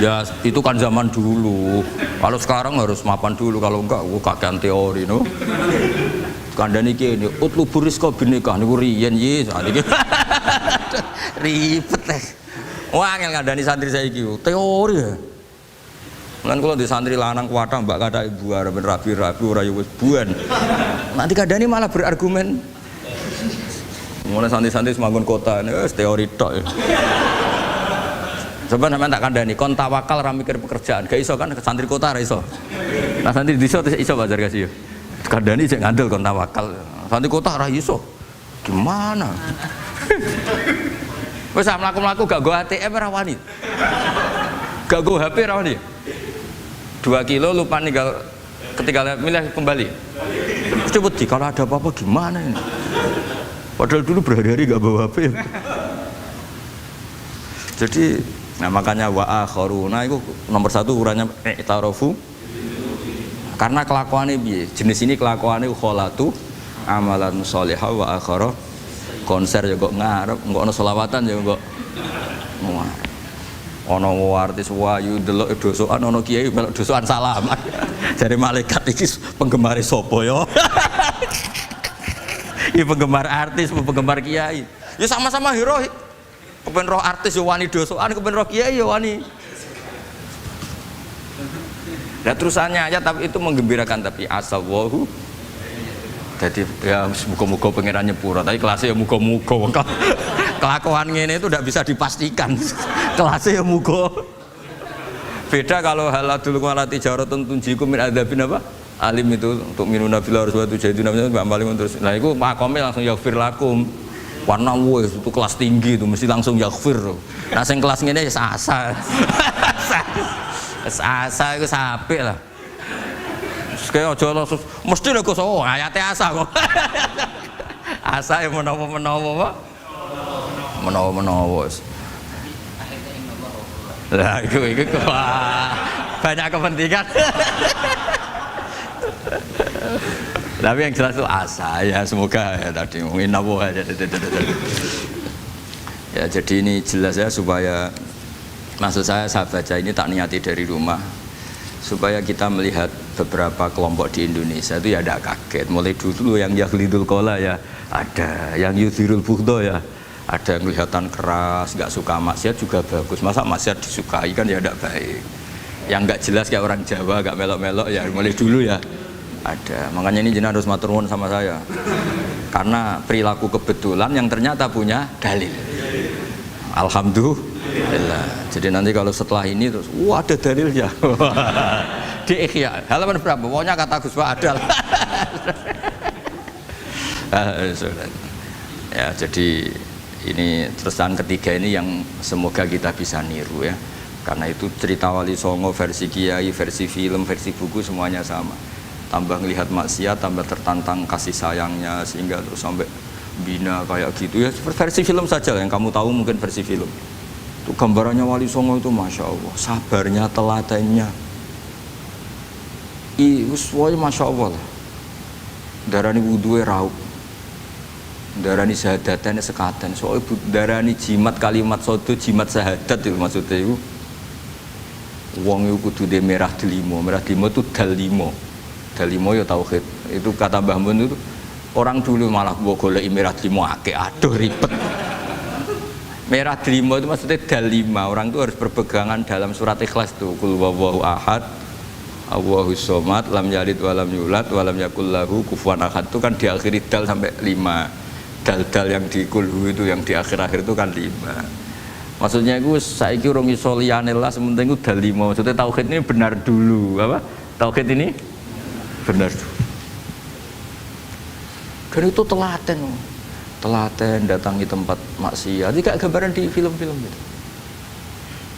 Speaker 1: Ya itu kan zaman dulu. Kalau sekarang harus mapan dulu, kalau enggak kakean teori no. Kandani kene utlubu rizqa binikah niku riyen ye saat iki. Ribet teh. Wah angel kandani santri saiki teori ya. Lan kula di santri lanang kuwatah mbak kata ibu arep rabi-rabi ora yo wis buan. Nanti kandani malah berargumen. Mulai santri-santri semanggon kota wis teori tok ya. Coba sampean tak kandhani kon tawakal ra mikir pekerjaan, gak iso kan santri kota ra iso. Nah santri desa iso bazar kasih ya. Kandhani sik ngandel kon tawakal. Santri kota ra iso. Gimana? Wis mlaku-mlaku gak go ATM ra wani. Gak go HP ra wani. 2 kilo lupa ninggal ketika milih kembali. Coba di kalau ada apa-apa gimana ini? Padahal dulu berhari-hari gak bawa HP. Jadi nah makanya wa akharuna itu nomor 1 ukurannya i'tarofu, karena kelakuannya piye jenis ini kelakuannya kholatu amalan sholihah wa akhara konser ya kok ngarep engko ana selawatan ya kok ana artis wayu delok dosokan ana kiai melok dosokan salaman jare malaikat iki penggemar sapa ya. Iki penggemar artis penggemar kiai ya sama-sama hero. Kepen roh artis yo wani dosokan, kepen roh kiai yo wani. Nah terusannya aja tapi itu menggembirakan, tapi asallahu. Jadi ya muga-muga pangeran nyepuro, tapi kelasnya ya muga-muga. Kelakuan ngene itu tidak bisa dipastikan. Kelasnya ya muga. Beda kalau haladul walati jaratun tunjikum min adzabin apa? Alim itu untuk minuna fil harus waktu jadi namanya Mbak Malim terus. Nah itu makome langsung yaghfir lakum. Warna wes itu kelas tinggi itu mesti langsung yaghfir. Nah sing kelas ngene ya asa. Asa iku sapik lah. Kayak aja langsung mesti nek kok ayate asa kok. Asa ya menawa-menawa. Menawa-menawa. Lah iku banyak kepentingan. Tapi yang jelas itu asa ya, semoga ya tadi mungkin apa aja. Ya jadi ini jelas ya, supaya maksud saya baca ini tak niati dari rumah supaya kita melihat beberapa kelompok di Indonesia itu ya tidak kaget. Mulai dulu yang yakhlidul qola ya ada, yang yudhirul bughdo ya ada, yang kelihatan keras nggak suka maksiat juga bagus. Masa maksiat disukai kan ya tidak baik. Yang nggak jelas kayak orang Jawa nggak melok-melok ya mulai dulu ya ada. Makanya ini jenengan harus matur nuwun sama saya karena perilaku kebetulan yang ternyata punya dalil. Alhamdulillah. Jadi nanti kalau setelah ini terus wah ada dalilnya. Di Ikhya halaman berapa? Pokoknya kata Gus Pak ada. Ya jadi ini terusan ketiga ini yang semoga kita bisa niru ya. Karena itu cerita Wali Songo versi kiai, versi film, versi buku semuanya sama. Tambah ngelihat maksiat, tambah tertantang kasih sayangnya sehingga terus sampai bina kayak gitu ya. Versi film saja yang kamu tahu mungkin versi film. Itu gambarannya Wali Songo itu masya Allah, sabarnya, telatennya. Semuanya masya Allah lah. Darani wuduwe raup, darani syahadatane sekaten. Soalnya darani jimat kalimat sodo, jimat syahadat itu maksudnya itu. Wong itu kudu de merah delimo itu dalimo. Dalimo ya tauhid. Itu kata Mbah Mun itu orang dulu malah golek merah delimo akeh, aduh ribet. Merah delimo itu maksudnya dalima. Orang itu harus berpegangan dalam surat Ikhlas tuh. Qul huwallahu ahad, Allahus somad, lam yalid walam yulad walam yakul lahu kufuwan ahad, itu kan diakhiri dal sampai 5. Dal-dal yang di kulhu itu yang di akhir-akhir itu kan 5. Maksudnya itu saiki urung iso liyane lah, sementing itu dal 5. Maksudnya tauhid ini benar dulu, apa? Tauhid ini benar dulu. Dan itu telaten datangi tempat maksiat. Ini kayak gambaran di film-film gitu.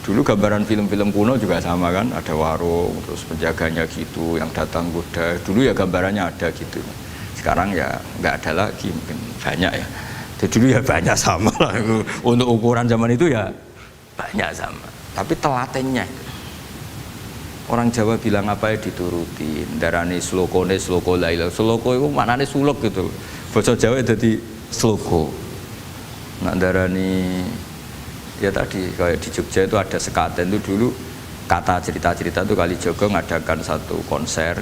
Speaker 1: Dulu gambaran film-film kuno juga sama kan, ada warung, terus penjaganya gitu, yang datang goda. Dulu ya gambarannya ada gitu. Sekarang ya nggak ada lagi, mungkin banyak ya. Jadi dulu ya banyak sama lah. Untuk ukuran zaman itu ya banyak sama. Tapi telatennya, orang Jawa bilang apa ya dituruti. Darani sloko laila. Sloko itu maknanya suluk gitu. Bahasa Jawa jadi sloko. Nak darani ya tadi kayak di Jogja itu ada sekaten itu dulu kata cerita-cerita itu Kalijogo ngadakan satu konser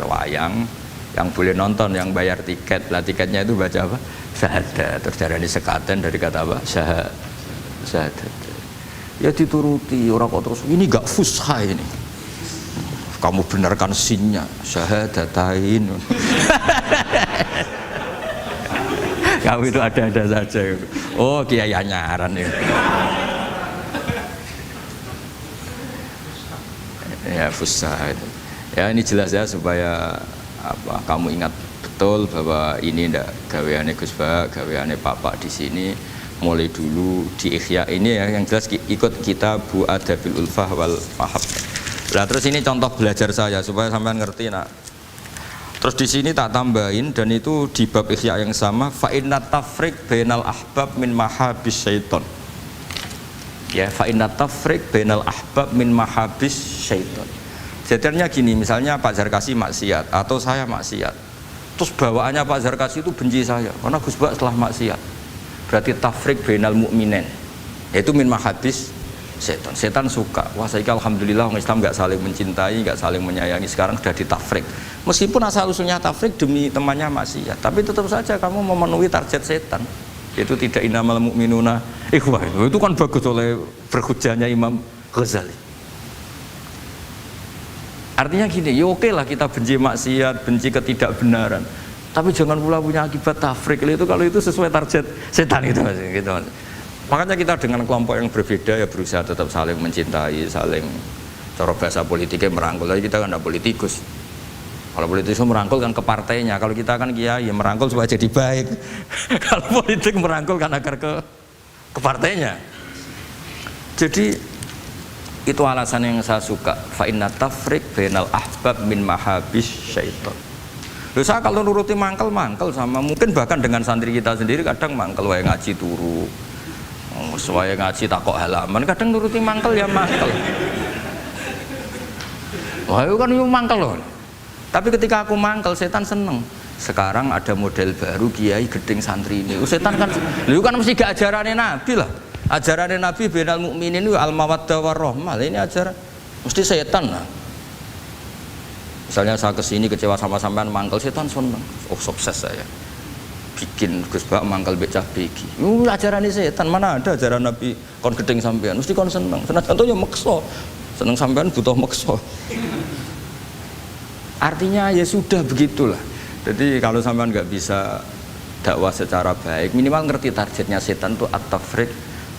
Speaker 1: wayang yang boleh nonton, yang bayar tiket. Lah tiketnya itu baca apa? Syahadat. Terus darani sekaten dari kata apa? Syahadat. Ya dituruti, orang kok terus ini gak fusha ini. Kamu benarkan sinnya, syahadatain. Kamu itu ada-ada saja. Oh, kiai anyaran ya. Ya fusha itu. Ya ini jelas ya supaya apa kamu ingat betul bahwa ini ndak gaweane Gus Ba, gaweane Bapak di sini mulai dulu di Ikhya ini ya, yang jelas ikut kita Bu Adabil Ulfah wal Mahab. Nah terus ini contoh belajar saya supaya sampean ngerti nak. Terus di sini tak tambahin dan itu di bab Ikhya yang sama, fa inna tafriq bainal ahbab min mahabis syaiton. Ya, fa inna tafriq bainal ahbab min mahabis syaiton. Jadinya gini, misalnya Pak Zarkasi maksiat atau saya maksiat. Terus bawaannya Pak Zarkasi itu benci saya karena Gus Bak setelah maksiat. Berarti tafriq bainal mukminin. Yaitu min mahabis setan. Setan suka. Wah, saya alhamdulillah orang Islam nggak saling mencintai, nggak saling menyayangi. Sekarang sudah ditafrik. Meskipun asal usulnya tafrik demi temannya maksiat, tapi tetap saja kamu memenuhi target setan. Yaitu tidak innamal mu'minuna ikhwah. Itu kan bagus oleh berhujahnya Imam Ghazali. Artinya gini, ya oke lah kita benci maksiat, benci ketidakbenaran. Tapi jangan pula punya akibat tafrik. Itu kalau itu sesuai target setan gitu Mas. Gitu, Mas. Makanya kita dengan kelompok yang berbeda ya berusaha tetap saling mencintai, saling cara bahasa politiknya merangkul. Tapi kita kan tidak politikus. Kalau politikus merangkul kan ke partainya. Kalau kita kan kiai ya merangkul supaya jadi baik. Kalau politik merangkul kan agar ke partainya. Jadi itu alasan yang saya suka. Fa inna tafriq bainal ahbab min mahabis syaiton. Loh, saya kalau nuruti mangkel sama mungkin bahkan dengan santri kita sendiri kadang mangkel wae ngaji turu. Sesuai ngaji takok halaman kadang nuruti mangkel ya mangkel. Wah itu kan itu mangkel loh. Tapi ketika aku mangkel setan seneng. Sekarang ada model baru kiai gedeng santri ini. Setan kan, lu kan mesti gak ajarannya Nabi lah. Ajarannya Nabi bainal mukminin itu al mawaddah warahmah. Ini ajaran mesti setan lah. Misalnya saya kesini kecewa sama sampean mangkel setan seneng. Oh sukses saya. Bikin Gus Bak mangkal becah begi. Ajaran setan, mana ada ajaran Nabi kon gedeng sampean, mesti kon seneng. Senajan to ya meksa. Seneng sampean butuh meksa. Artinya ya sudah begitulah. Jadi kalau sampean nggak bisa dakwah secara baik, minimal ngerti targetnya setan itu at-tafriq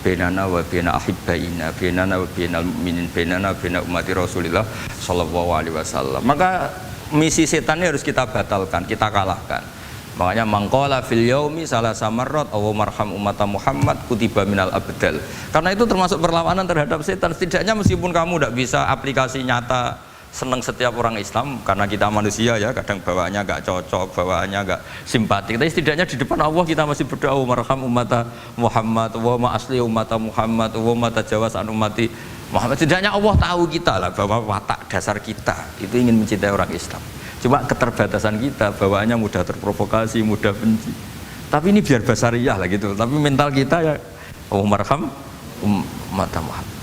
Speaker 1: bainana wa baina ahibbaina, bainana wa bainal mu'minin, bainana wa baina ummati Rasulillah sallallahu alaihi wasallam. Maka misi setan ini harus kita batalkan, kita kalahkan. Makanya mangkola fil yaumi salah samarrat aw marham ummata Muhammad kutiba minal abdal. Karena itu termasuk perlawanan terhadap setan. Setidaknya meskipun kamu tidak bisa aplikasi nyata senang setiap orang Islam karena kita manusia ya, kadang bawaannya nggak cocok, bawaannya nggak simpatik. Tapi setidaknya di depan Allah kita masih berdoa marham ummata Muhammad, wa ma asli ummata Muhammad, wa ma tajawaz an ummati Muhammad. Setidaknya Allah tahu kita lah bahwa watak dasar kita itu ingin mencintai orang Islam. Cuma keterbatasan kita, bawaannya mudah terprovokasi, mudah benci. Tapi ini biar basariyah lah gitu. Tapi mental kita ya, marham ummata Muhammad.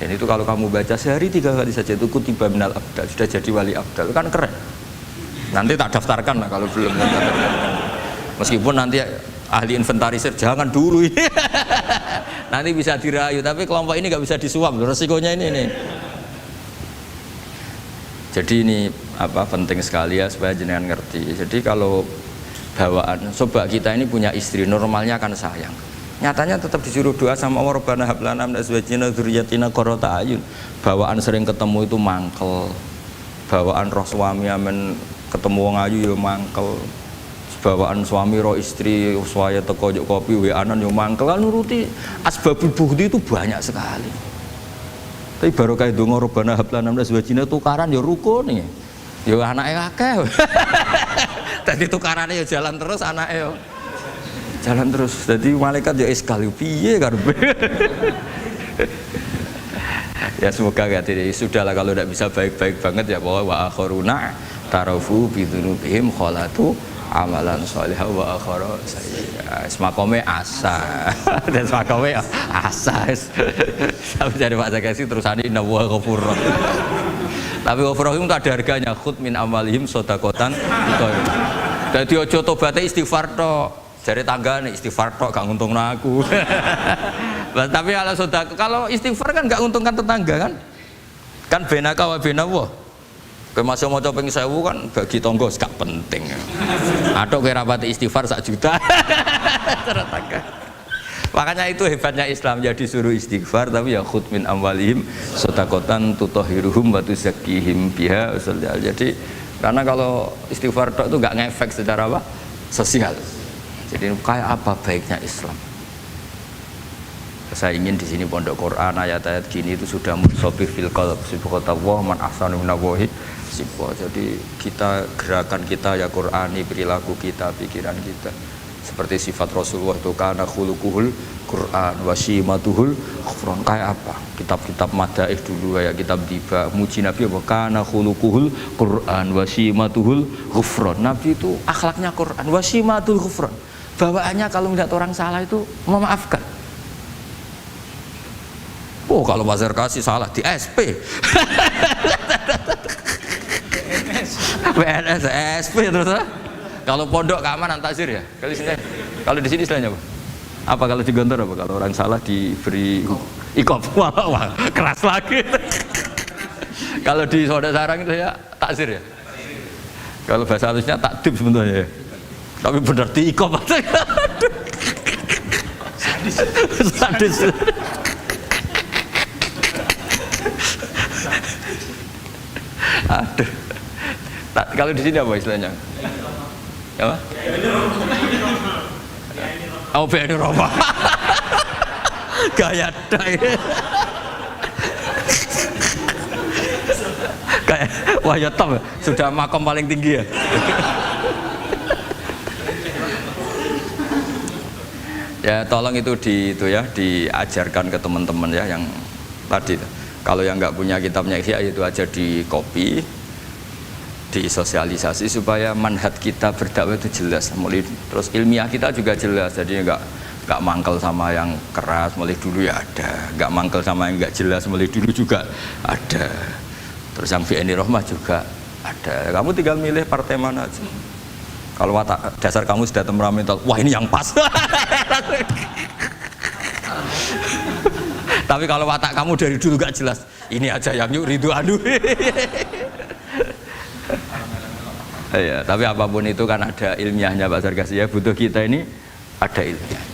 Speaker 1: Dan itu kalau kamu baca sehari 3 kali saja itu kutiba minal abdal, sudah jadi wali abdal, kan keren. Nanti tak daftarkan lah kalau belum. Meskipun nanti ahli inventarisir jangan dulu ini. Nanti bisa dirayu, tapi kelompok ini nggak bisa disuap. Resikonya ini. Jadi ini apa penting sekali ya supaya jenengan ngerti. Jadi kalau bawaan coba kita ini punya istri normalnya kan sayang. Nyatanya tetap disuruh doa sama Allah Rabbana hab lana min azwajina dzurriyyatina qurrata ayun. Bawaan sering ketemu itu mangkel. Bawaan roh suami amen ketemu wong ayu ya mangkel. Bawaan suami roh istri suaya teko juk kopi wa-anan ya mangkel. Kan nuruti asbabul bughdi itu banyak sekali. Tapi baru kayak donga Rabbana hab lana min azwajina tukaran ya rukun nih. Ya anake akeh. Dadi tukarane ya jalan terus anake ya. Jalan terus. Jadi malaikat ya iskal piye karepe. Ya semoga enggak jadi sudahlah kalau tidak bisa baik-baik banget ya bahwa wa akharuna tarafu bi dzunubihim khalatu amalan shalihah wa akhara sayyi'ah. Makome asa. Dan makome asa. Sampai jadi Pak Zakasi terusane inna wa ghafurur. Tapi ghafurur itu ada harganya khud min amalihim shadaqatan. Dadi aja tobaté istighfar tok. Jare tanggane istighfar tok gak nguntungno aku. Tapi kalau sedekah kalau istighfar kan gak nguntungkan tetangga kan? Kan benaka wa benallah. Kowe masuk maca ping 1000 kan bagi tangga gak penting. Atok kowe rapati istighfar 1 juta. Tetangga. Makanya itu hebatnya Islam, jadi suruh istighfar tapi ya khud min amwalihim shadaqatan tutahhiruhum wa tuzakkihim biha. Jadi karena kalau istighfar tok itu gak ngefek secara apa? Sosial. Jadi kayak apa baiknya Islam? Saya ingin di sini pondok Quran ayat-ayat gini itu sudah musobih fil qalb subhanallah man ahsanu minallahi sibwa. Jadi kita gerakan kita ya Qurani, perilaku kita, pikiran kita seperti sifat Rasulullah itu kana khuluquhul Quran wasimatuhul ghufran. Kayak apa? Kitab-kitab madaih dulu ya, kitab tiba muji Nabi apa kana khuluquhul Quran wasimatuhul ghufran. Nabi itu akhlaknya Quran wasimatul ghufran. Bawaannya kalau melihat orang salah itu memaafkan. Oh kalau Mas Zarkasi salah di SP. PNS SP terus. Kalau pondok keamanan takzir ya. Kalau di sini istilahnya apa? Apa kalau di Gontor apa? Kalau orang salah diberi ikop. Wah, keras lagi. Kalau di Soda Sarang itu ya takzir ya. Kalau bahasa halusnya takdib sebenarnya ya. Tapi benar diikop aja. Sadis. Aduh. Kalau di sini apa istilahnya? Apa? Oh, BNI Roma. Gaya dai. Kayak wah ya top, sudah makom paling tinggi ya. Ya tolong itu diajarkan ke teman-teman ya yang tadi. Kalau yang nggak punya kitabnya Ihya itu aja di copy, disosialisasi supaya manhaj kita berdakwah itu jelas. Mulai terus ilmiah kita juga jelas. Jadi nggak mangkel sama yang keras mulai dulu ya ada, nggak mangkel sama yang nggak jelas mulai dulu juga ada. Terus yang BNI Rahmah juga ada. Kamu tinggal milih partai mana aja. Kalau watak dasar kamu sudah temperamental, wah ini yang pas. Tapi kalau watak kamu dari dulu gak jelas, ini aja yang yuk Ridwan. Ya, tapi apapun itu kan ada ilmiahnya Pak Zarkasi ya, butuh kita ini ada ilmiah.